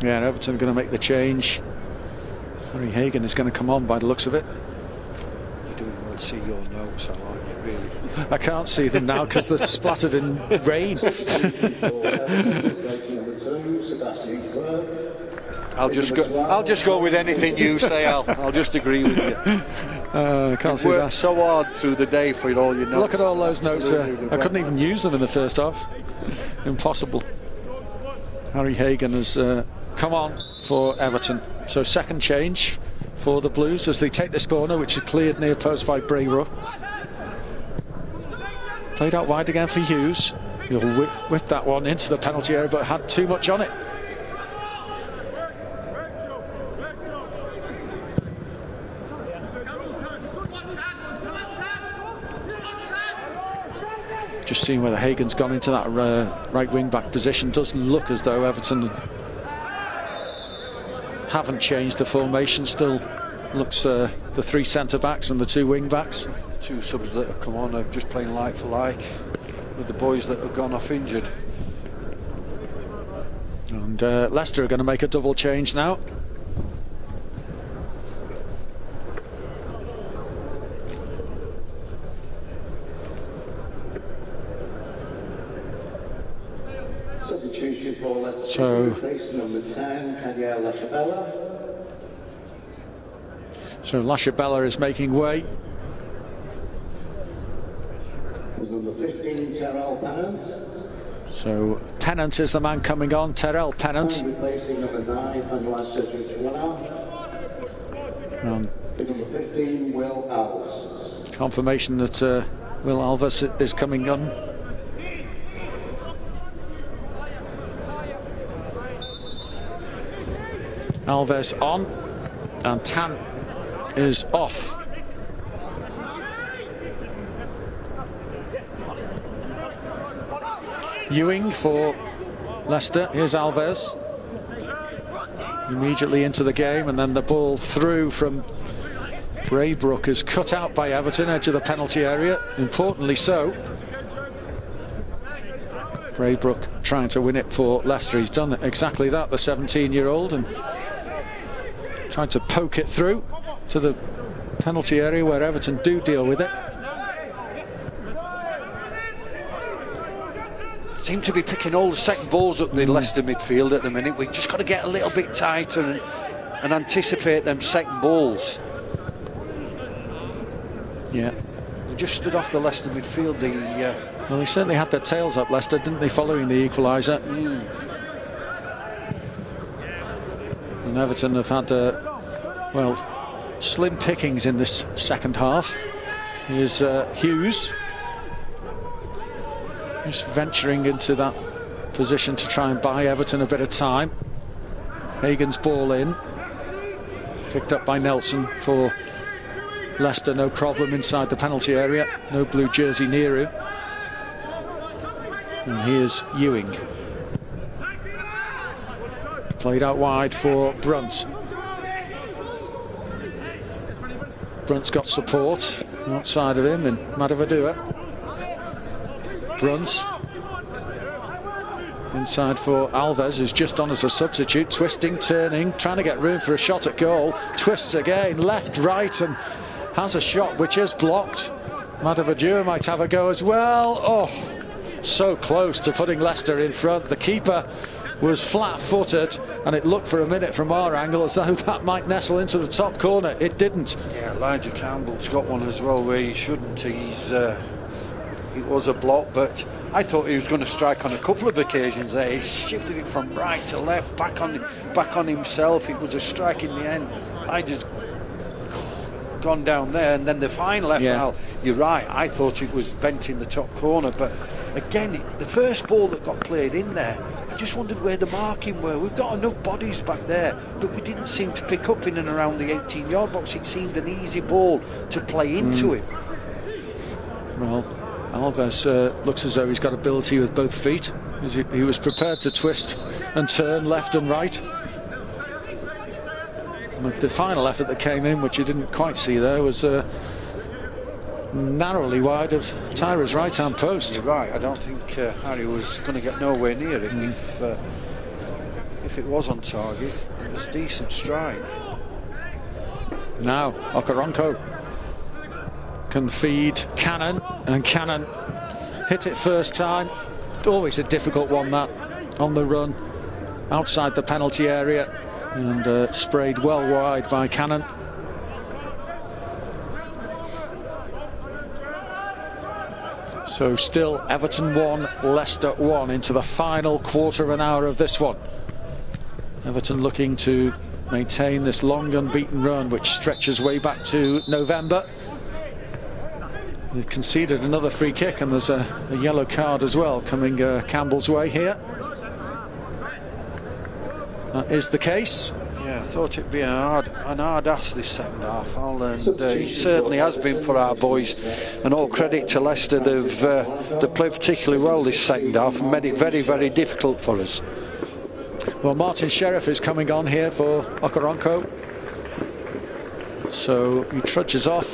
Yeah, Everton going to make the change. Harry Hagan is going to come on by the looks of it.
You're doing well to see your notes, aren't you, really?
I can't see them now because they're splattered in rain.
I'll just go with anything you say, Al. I'll just agree with you.
Can't see
worked
that.
so hard through the day for all your notes.
Look at all those notes. I couldn't even use them in the first half. Impossible. Harry Hagan has come on for Everton. So second change for the Blues as they take this corner, which is cleared near post by Braybrook. Played out wide again for Hughes. He'll whip that one into the penalty area, but had too much on it. Just seeing whether Hagan's gone into that right wing back position. Does look as though Everton haven't changed the formation. Still looks the three centre backs and the two wing backs.
Two subs that have come on are just playing like for like with the boys that have gone off injured.
And Leicester are going to make a double change now.
Substitution for Leicester City,
So,
replacing number 10, Kanya Lashabella.
So Lashabella is making way.
With number 15, Terrell Pennant.
So Pennant is the man coming on. Terrell Pennant.
Replacing number 9, Leicester City. With number 15, Will Alves.
Confirmation that Will Alves is coming on. Alves on, and Tan is off. Ewing for Leicester. Here's Alves. Immediately into the game, and then the ball through from Braybrook is cut out by Everton, edge of the penalty area. Importantly so. Braybrook trying to win it for Leicester. He's done exactly that, the 17-year-old, and tried to poke it through to the penalty area where Everton do deal with it.
Seem to be picking all the second balls up the Leicester midfield at the minute. We've just got to get a little bit tighter and anticipate them second balls.
Yeah.
They just stood off the Leicester midfield.
Well, they certainly had their tails up, Leicester, didn't they, following the equaliser? And Everton have had, well, slim pickings in this second half. Here's Hughes. Just venturing into that position to try and buy Everton a bit of time. Hagan's ball in. Picked up by Nelson for Leicester, no problem inside the penalty area. No blue jersey near him. And here's Ewing. Played out wide for Brunt. Brunt's got support outside of him and Madavadua. Brunt inside for Alves, who's just on as a substitute, twisting, turning, trying to get room for a shot at goal. Twists again, left, right, and has a shot which is blocked. Madavadua might have a go as well. Oh, so close to putting Leicester in front. The keeper was flat-footed, and it looked for a minute from our angle as though that might nestle into the top corner. It didn't.
Yeah, Elijah Campbell's got one as well where he shouldn't. It was a block, but I thought he was going to strike on a couple of occasions there. He shifted it from right to left, back on himself. It was a strike in the end. I just gone down there, and then the fine left. Now, you're right, I thought it was bent in the top corner, but again, the first ball that got played in there, I just wondered where the marking were. We've got enough bodies back there, but we didn't seem to pick up in and around the 18-yard box. It seemed an easy ball to play into him.
Well, Alves looks as though he's got ability with both feet. He was prepared to twist and turn left and right. But the final effort that came in, which you didn't quite see there, was narrowly wide of Tyra's right-hand post.
You're right. I don't think Harry was going to get nowhere near it. If it was on target, it was a decent strike.
Now Okoronkwo can feed Cannon, and Cannon hit it first time. Always a difficult one, that, on the run outside the penalty area, and sprayed well wide by Cannon. So still Everton 1, Leicester 1 into the final quarter of an hour of this one. Everton looking to maintain this long unbeaten run, which stretches way back to November. They've conceded another free kick, and there's a yellow card as well coming Campbell's way here. That is the case.
Yeah, I thought it'd be an hard ass this second half, and he certainly has been for our boys. And all credit to Leicester, they've played particularly well this second half and made it very, very difficult for us.
Well, Martin Sheriff is coming on here for Okoronkwo, so he trudges off.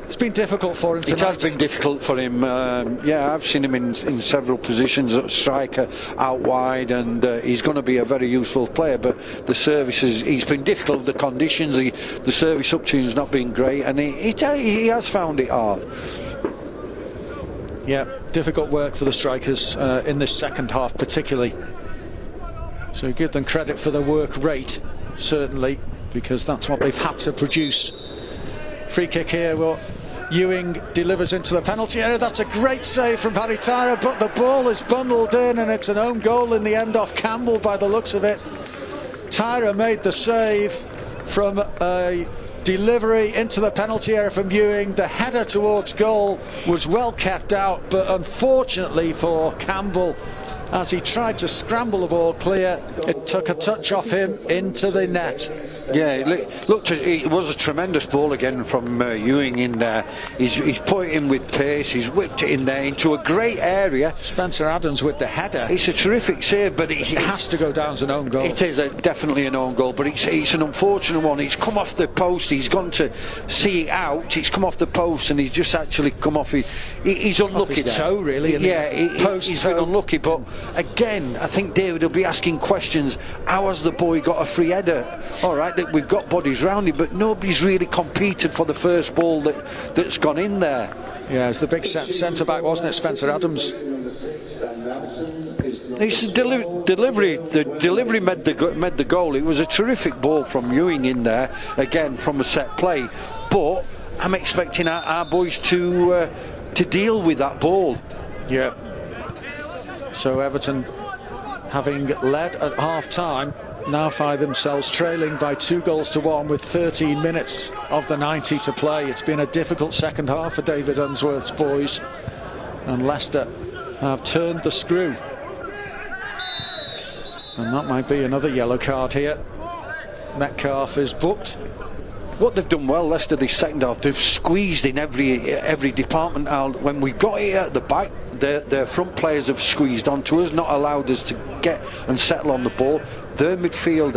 It's been difficult for him tonight.
It has been difficult for him. Yeah, I've seen him in several positions at striker, out wide, and he's going to be a very useful player. But the services, he's been difficult. The conditions, the service up to him has not been great, and he has found it hard.
Yeah, difficult work for the strikers in this second half, particularly. So give them credit for the work rate, certainly, because that's what they've had to produce. Free kick here. Well, Ewing delivers into the penalty area. That's a great save from Harry Tyra, but the ball is bundled in, and it's an own goal in the end off Campbell by the looks of it. Tyra made the save from a delivery into the penalty area from Ewing. The header towards goal was well kept out, but unfortunately for Campbell, as he tried to scramble the ball clear, it took a touch off him into the net.
Yeah, it was a tremendous ball again from Ewing in there. He's put it in with pace, he's whipped it in there into a great area.
Spencer Adams with the header.
It's a terrific save, but
it has to go down as an own goal.
It is definitely an own goal, but it's an unfortunate one. He's come off the post, he's gone to see it out, he's come off the post, and he's just actually come off he's unlucky
off his
there.
Toe, really.
Yeah, he's been unlucky, but again, I think David will be asking questions. How has the boy got a free header? All right, that we've got bodies round him, but nobody's really competed for the first ball that's gone in there.
Yeah, it's the big centre back, wasn't it, Spencer Adams?
It's the delivery. The delivery made the goal. It was a terrific ball from Ewing in there, again from a set play. But I'm expecting our boys to deal with that ball.
Yeah. So Everton, having led at half-time, now find themselves trailing by 2-1 with 13 minutes of the 90 to play. It's been a difficult second half for David Unsworth's boys, and Leicester have turned the screw. And that might be another yellow card here. Metcalf is booked.
What they've done well, Leicester, this second half, they've squeezed in every department. When we got it at the back, their front players have squeezed onto us, not allowed us to get and settle on the ball. Their midfield,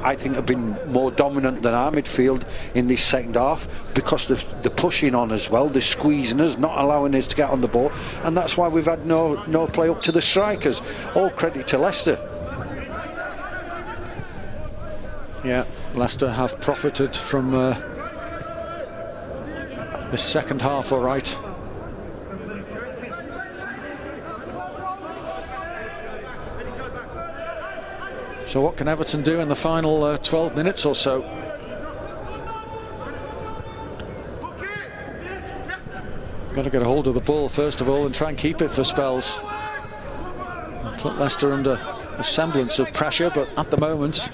I think, have been more dominant than our midfield in this second half, because they're pushing on as well, they're squeezing us, not allowing us to get on the ball, and that's why we've had no play up to the strikers. All credit to Leicester.
Yeah, Leicester have profited from this second half, all right. So what can Everton do in the final 12 minutes or so? Got to get a hold of the ball first of all and try and keep it for spells. And put Leicester under a semblance of pressure, but at the moment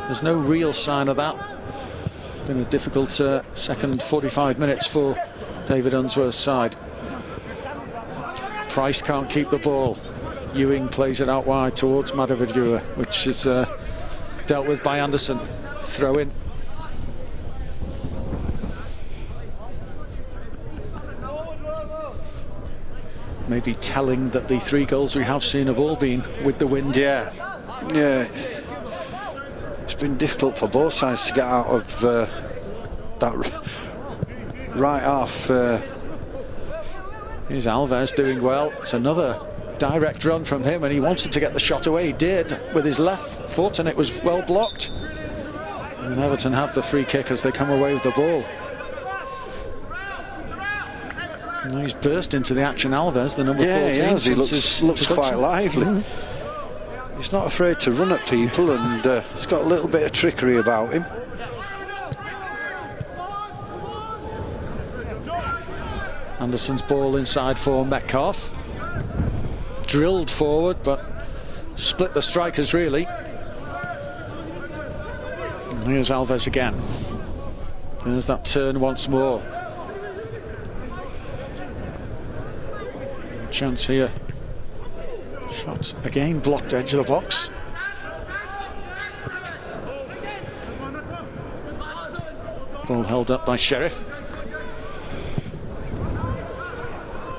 there's no real sign of that. Been a difficult second 45 minutes for David Unsworth's side. Price can't keep the ball. Ewing plays it out wide towards Madavidua, which is dealt with by Anderson. Throw in. maybe telling that the 3 goals we have seen have all been with the wind.
Yeah. It's been difficult for both sides to get out of that right half.
Here's Alves doing well. It's another direct run from him, and he wanted to get the shot away. He did with his left foot, and it was well blocked. And Everton have the free kick as they come away with the ball. And he's burst into the action, Alves, the number 14.
He looks quite lively. He's not afraid to run at people, and he's got a little bit of trickery about him.
Anderson's ball inside for Metcalf. Drilled forward, but split the strikers really. And here's Alves again. There's that turn once more. Chance here. Shot again, blocked edge of the box. Ball held up by Sheriff.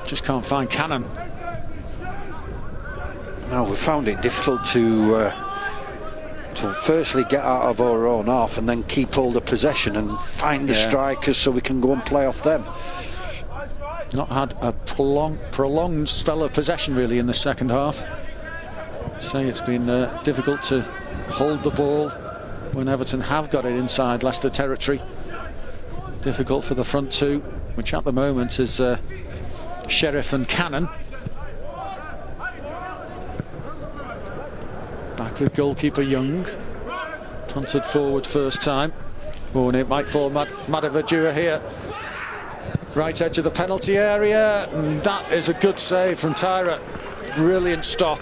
Just can't find Cannon.
No, we found it difficult to firstly get out of our own half and then keep hold of possession and find the strikers so we can go and play off them.
Not had a prolonged spell of possession really in the second half. Say it's been difficult to hold the ball when Everton have got it inside Leicester territory. Difficult for the front two, which at the moment is Sheriff and Cannon. Back with goalkeeper Young. Punted forward first time. Oh, and it might fall Madavadua here. Right edge of the penalty area, and that is a good save from Tyra. Brilliant stop.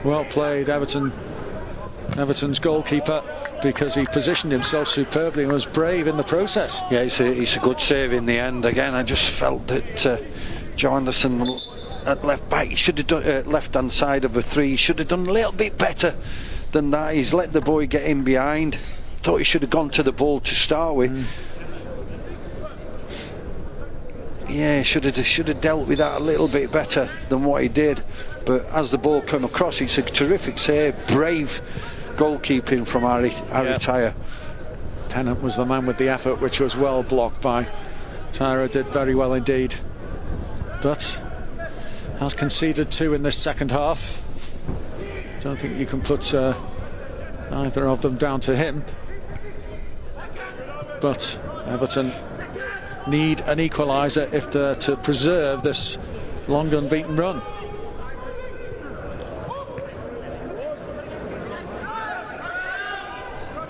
Well played, Everton's goalkeeper, because he positioned himself superbly and was brave in the process.
Yeah, it's a good save in the end. Again, I just felt that Joe Anderson at left back, he should have done left hand side of a 3. He should have done a little bit better than that. He's let the boy get in behind. Thought he should have gone to the ball to start with. Yeah, should have dealt with that a little bit better than what he did. But as the ball came across, it's a terrific save, brave goalkeeping from Aritaya.
Tennant was the man with the effort, which was well blocked by Tyra. Did very well indeed, but has conceded 2 in this second half. Don't think you can put either of them down to him. But Everton need an equaliser if they're to preserve this long unbeaten run.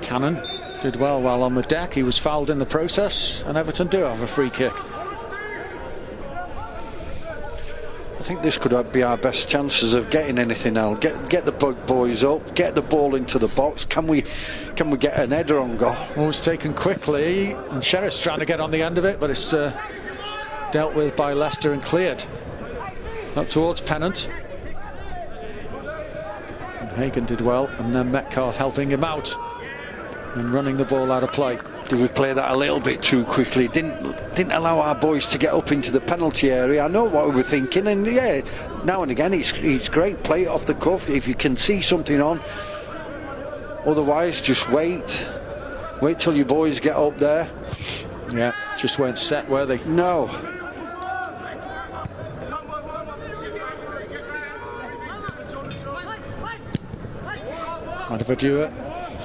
Cannon did well while on the deck. He was fouled in the process, and Everton do have a free kick.
I think this could be our best chances of getting anything else. Get the boys up, get the ball into the box. Can we get an header on goal?
Always taken quickly, and Sheriff's trying to get on the end of it, but it's dealt with by Leicester and cleared. Up towards Pennant. And Hagan did well, and then Metcalf helping him out and running the ball out of play.
Did we play that a little bit too quickly? Didn't allow our boys to get up into the penalty area. I know what we were thinking, and yeah, now and again it's great, play it off the cuff if you can see something on. Otherwise, just wait till your boys get up there.
Yeah, just weren't set, were they?
No.
Madavadua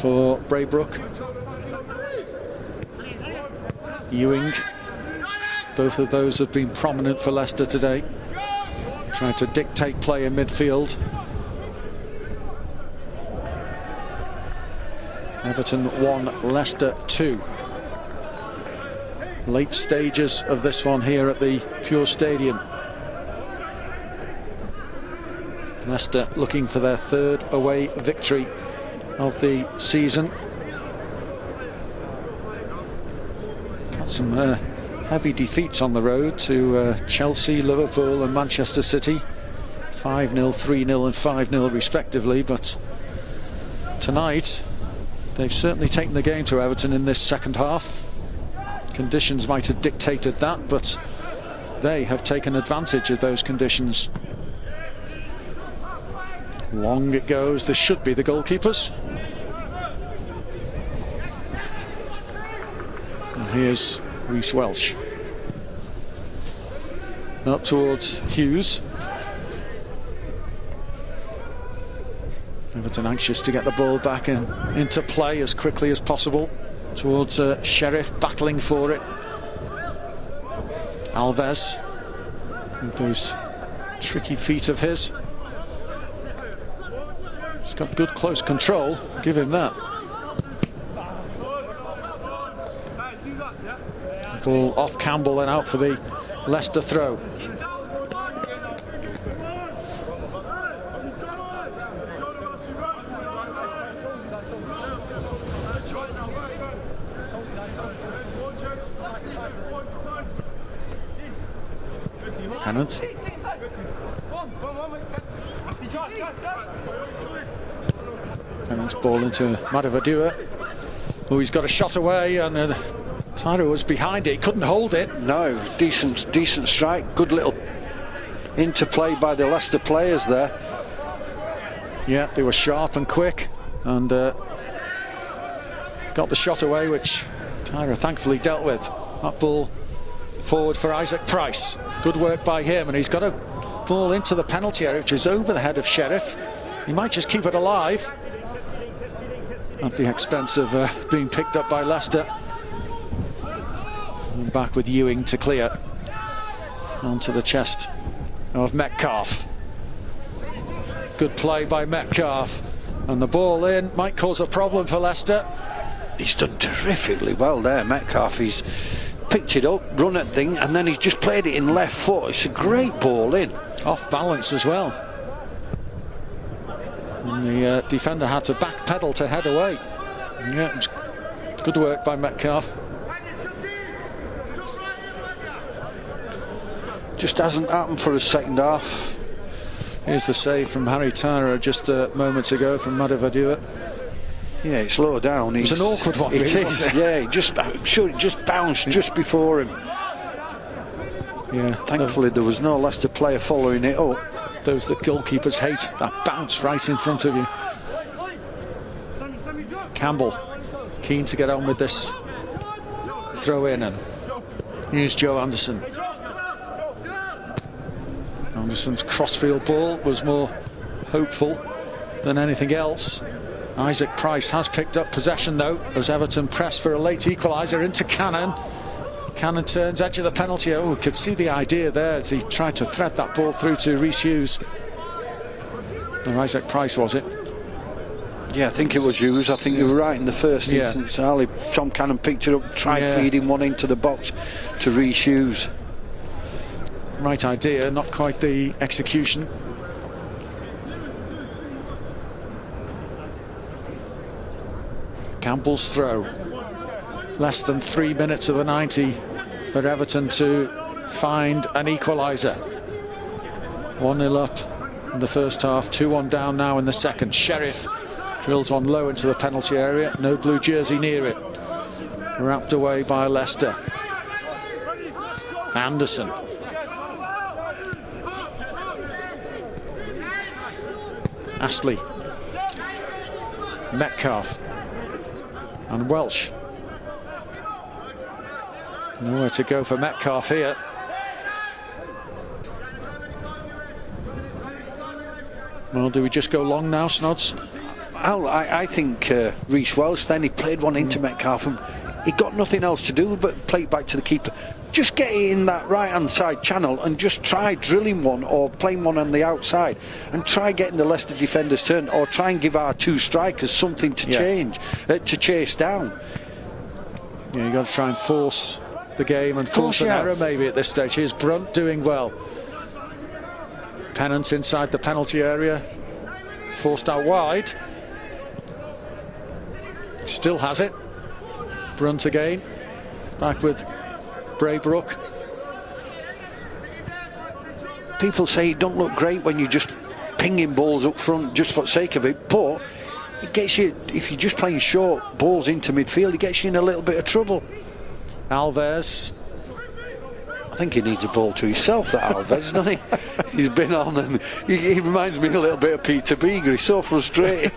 for Braybrook. Ewing, both of those have been prominent for Leicester today, trying to dictate play in midfield. Everton 1, Leicester 2. Late stages of this one here at the Pure Stadium. Leicester looking for their 3rd away victory of the season. Some heavy defeats on the road to Chelsea, Liverpool and Manchester City, 5-0, 3-0 and 5-0 respectively, but tonight they've certainly taken the game to Everton in this second half. Conditions might have dictated that, but they have taken advantage of those conditions. Long it goes. This should be the goalkeepers. And here's Reece Welsh. Up towards Hughes. Everton anxious to get the ball back into play as quickly as possible. Towards Sheriff, battling for it. Alves, with those tricky feet of his. He's got good close control, give him that. Ball off Campbell and out for the Leicester throw. Tennant. Tennant's ball into Madavadua. Oh, he's got a shot away, and Tyro was behind it. He couldn't hold it.
No, decent strike. Good little interplay by the Leicester players there.
Yeah, they were sharp and quick, and got the shot away, which Tyro thankfully dealt with. That ball forward for Isaac Price. Good work by him, and he's got a ball into the penalty area, which is over the head of Sheriff. He might just keep it alive at the expense of being picked up by Leicester. And back with Ewing to clear onto the chest of Metcalf. Good play by Metcalf, and the ball in might cause a problem for Leicester.
He's done terrifically well there, Metcalf. He's picked it up, run at thing, and then he's just played it in left foot. It's a great ball in.
Off balance as well. And the defender had to backpedal to head away. Yeah, it was good work by Metcalf.
Just hasn't happened for a second half.
Here's the save from Harry Tyra just moments ago from Madavadua.
Yeah, it's low down.
It's an awkward one, really, wasn't it?
Yeah, I'm sure it just bounced just before him.
Yeah.
Thankfully, there was no Leicester player following it up.
Those that goalkeepers hate, that bounce right in front of you. Campbell, keen to get on with this throw in, and here's Joe Anderson. Anderson's crossfield ball was more hopeful than anything else. Isaac Price has picked up possession though, as Everton press for a late equaliser into Cannon. Cannon turns edge of the penalty. Oh, we could see the idea there as he tried to thread that ball through to Reece Hughes. Or Isaac Price, was it?
Yeah, I think it was Hughes. I think you were right in the first instance, Ali. Tom Cannon picked it up, tried feeding one into the box to Reece Hughes.
Right idea, not quite the execution. Campbell's throw. Less than 3 minutes of the 90 for Everton to find an equaliser. 1-0 up in the first half, 2-1 down now in the second. Sheriff drills one low into the penalty area. No blue jersey near it. Wrapped away by Leicester. Anderson. Astley. Metcalf. And Welsh. Nowhere to go for Metcalf here. Well, do we just go long now, Snods?
Well, I think Reece Welsh, then he played one into Metcalf and he got nothing else to do but play it back to the keeper. Just get it in that right hand side channel and just try drilling one or playing one on the outside and try getting the Leicester defenders turn, or try and give our two strikers something to change, to chase down.
Yeah, you've got to try and force the game and force an error maybe at this stage. Here's Brunt doing well. Pennant inside the penalty area, forced out wide. Still has it. Brunt again, back with Braybrook.
People say it don't look great when you're just pinging balls up front just for the sake of it, but it gets you, if you're just playing short balls into midfield, it gets you in a little bit of trouble.
Alves.
I think he needs a ball to himself, that Alves, doesn't he? He's been on, and he reminds me a little bit of Peter Beager. He's so frustrating.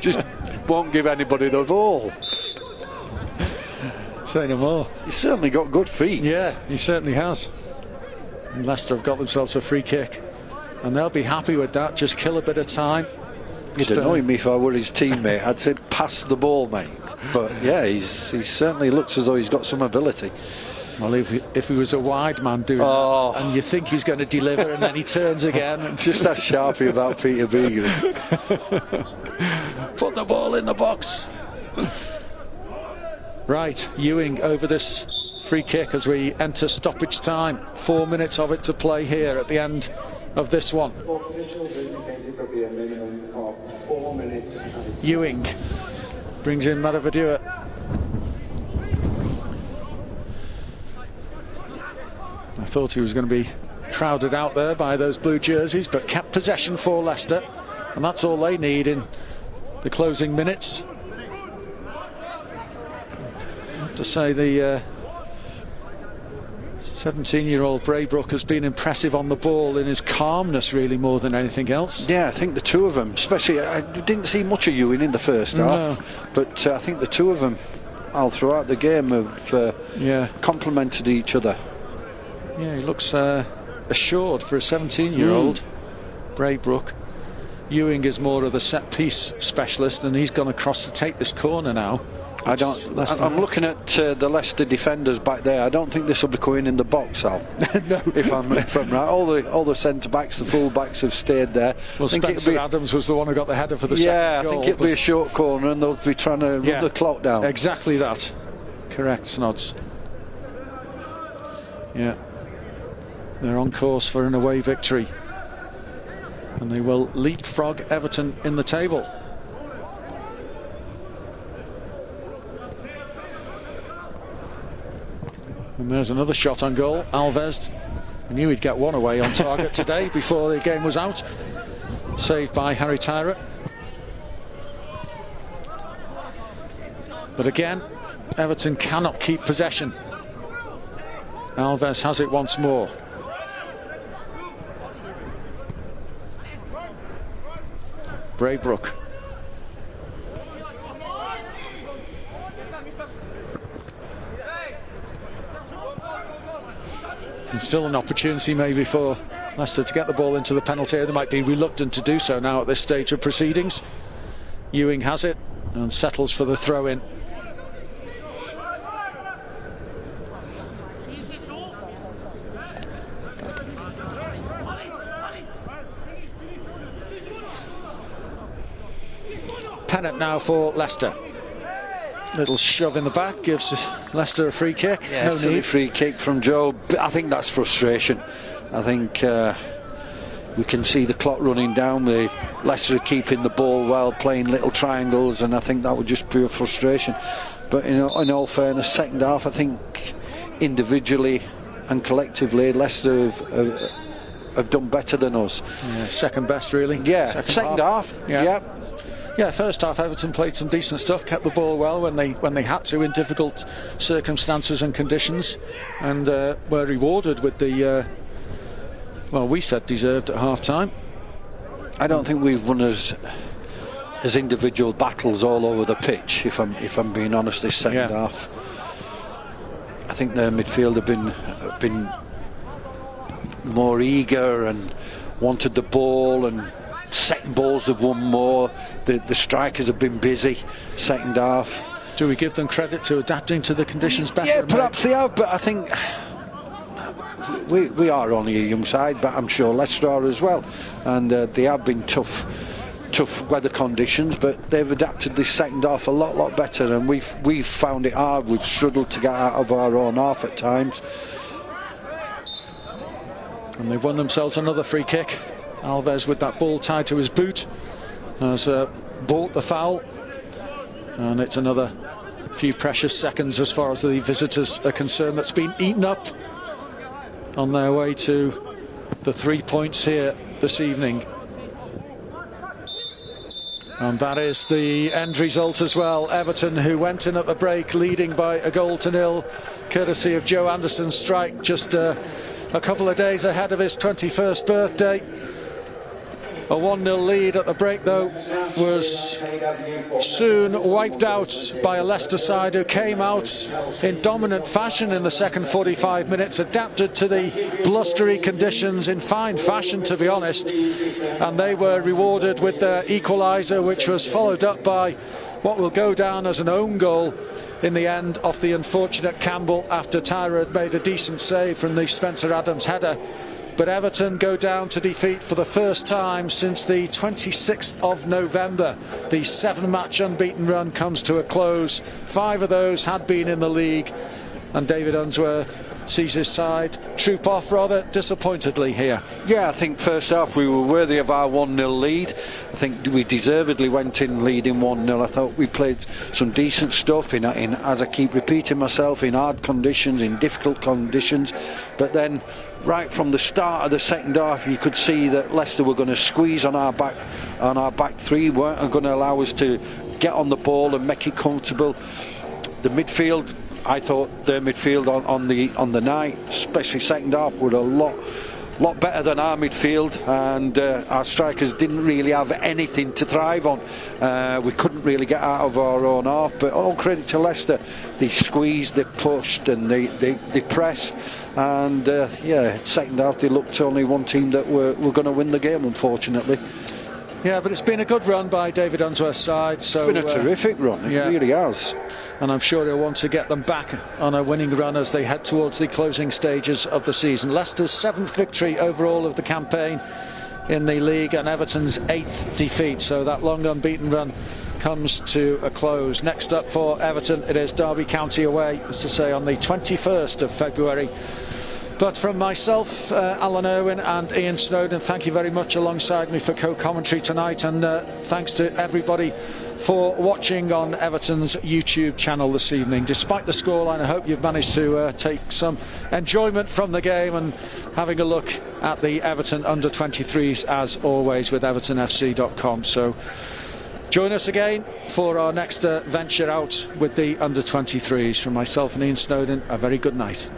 Just won't give anybody the ball.
Say no more.
He's certainly got good feet.
Yeah, he certainly has. And Leicester have got themselves a free kick, and they'll be happy with that. Just kill a bit of time.
You'd annoy me if I were his teammate. I'd say, pass the ball, mate. But yeah, he certainly looks as though he's got some ability.
Well, if he was a wide man doing that, and you think he's going to deliver, and then he turns again. And
just ask Sharpie about Peter Beager.
Put the ball in the box. Right, Ewing over this free kick as we enter stoppage time. 4 minutes of it to play here at the end of this one. Ewing brings in Maravadua. I thought he was going to be crowded out there by those blue jerseys, but kept possession for Leicester, and that's all they need in the closing minutes. I have to say the 17-year-old Braybrook has been impressive on the ball in his calmness, really, more than anything else.
Yeah, I think the two of them, especially, I didn't see much of Ewing in the first half, but I think the two of them all throughout the game have complemented each other.
Yeah, he looks assured for a 17-year-old. Braybrook. Ewing is more of the set-piece specialist, and he's gone across to take this corner now.
I'm looking at the Leicester defenders back there. I don't think this will be going in the box, Al.
No.
If I'm right, all the centre backs, the full backs have stayed there.
Well, Spencer Adams was the one who got the header for the second goal.
Yeah, I think it'll be a short corner, and they'll be trying to run the clock down.
Exactly that. Correct, Snods. Yeah, they're on course for an away victory, and they will leapfrog Everton in the table. And there's another shot on goal. Alves, I knew he'd get one away on target today before the game was out. Saved by Harry Tyrett. But again, Everton cannot keep possession. Alves has it once more. Braybrook. And still an opportunity maybe for Leicester to get the ball into the penalty area. They might be reluctant to do so now at this stage of proceedings. Ewing has it and settles for the throw-in. Pennant now for Leicester. Little shove in the back gives Leicester a free kick.
Yeah, no need. Free kick from Joe. I think that's frustration. I think we can see the clock running down. Leicester are keeping the ball well, playing little triangles, and I think that would just be a frustration. But in all fairness, second half, I think individually and collectively, Leicester have done better than us.
Yeah, second best, really.
Yeah, second half.
Yeah, first half Everton played some decent stuff, kept the ball well when they had to in difficult circumstances and conditions, and were rewarded with the well, we said deserved at half time.
I don't think we've won as individual battles all over the pitch, if I'm being honest, this second half. I think their midfield have been more eager and wanted the ball, and second balls have won more. The strikers have been busy second half.
Do we give them credit to adapting to the conditions better?
Yeah, perhaps they have, but I think we are only a young side, but I'm sure Leicester are as well, and they have been tough weather conditions, but they've adapted this second half a lot better, and we've found it hard. We've struggled to get out of our own half at times,
and they've won themselves another free kick. Alves, with that ball tied to his boot, has bought the foul, and it's another few precious seconds as far as the visitors are concerned that's been eaten up on their way to the 3 points here this evening. And that is the end result as well. Everton, who went in at the break leading by a goal to nil, courtesy of Joe Anderson's strike just a couple of days ahead of his 21st birthday. A 1-0 lead at the break, though, was soon wiped out by a Leicester side who came out in dominant fashion in the second 45 minutes, adapted to the blustery conditions in fine fashion, to be honest, and they were rewarded with their equaliser, which was followed up by what will go down as an own goal in the end of the unfortunate Campbell, after Tyra had made a decent save from the Spencer Adams header. But Everton go down to defeat for the first time since the 26th of November. The 7-match unbeaten run comes to a close. 5 of those had been in the league, and David Unsworth sees his side troop off rather disappointedly here.
Yeah, I think first half we were worthy of our 1-0 lead. I think we deservedly went in leading 1-0. I thought we played some decent stuff in, as I keep repeating myself, in hard conditions, in difficult conditions. But then right from the start of the second half, you could see that Leicester were going to squeeze on our back three, weren't going to allow us to get on the ball and make it comfortable. The midfield, I thought their midfield on the night, especially second half, were a lot better than our midfield, and our strikers didn't really have anything to thrive on. We couldn't really get out of our own half, but all credit to Leicester. They squeezed, they pushed, and they pressed, and yeah, second half they looked only one team that were going to win the game, unfortunately.
Yeah, but it's been a good run by David Unsworth's side. So
it's been a terrific run, it really has.
And I'm sure he'll want to get them back on a winning run as they head towards the closing stages of the season. Leicester's 7th victory overall of the campaign in the league, and Everton's 8th defeat. So that long unbeaten run comes to a close. Next up for Everton, it is Derby County away, as to say, on the 21st of February. But from myself, Alan Irwin and Ian Snowden, thank you very much alongside me for co-commentary tonight, and thanks to everybody for watching on Everton's YouTube channel this evening. Despite the scoreline, I hope you've managed to take some enjoyment from the game and having a look at the Everton under-23s, as always, with evertonfc.com. So join us again for our next venture out with the under-23s. From myself and Ian Snowden, a very good night.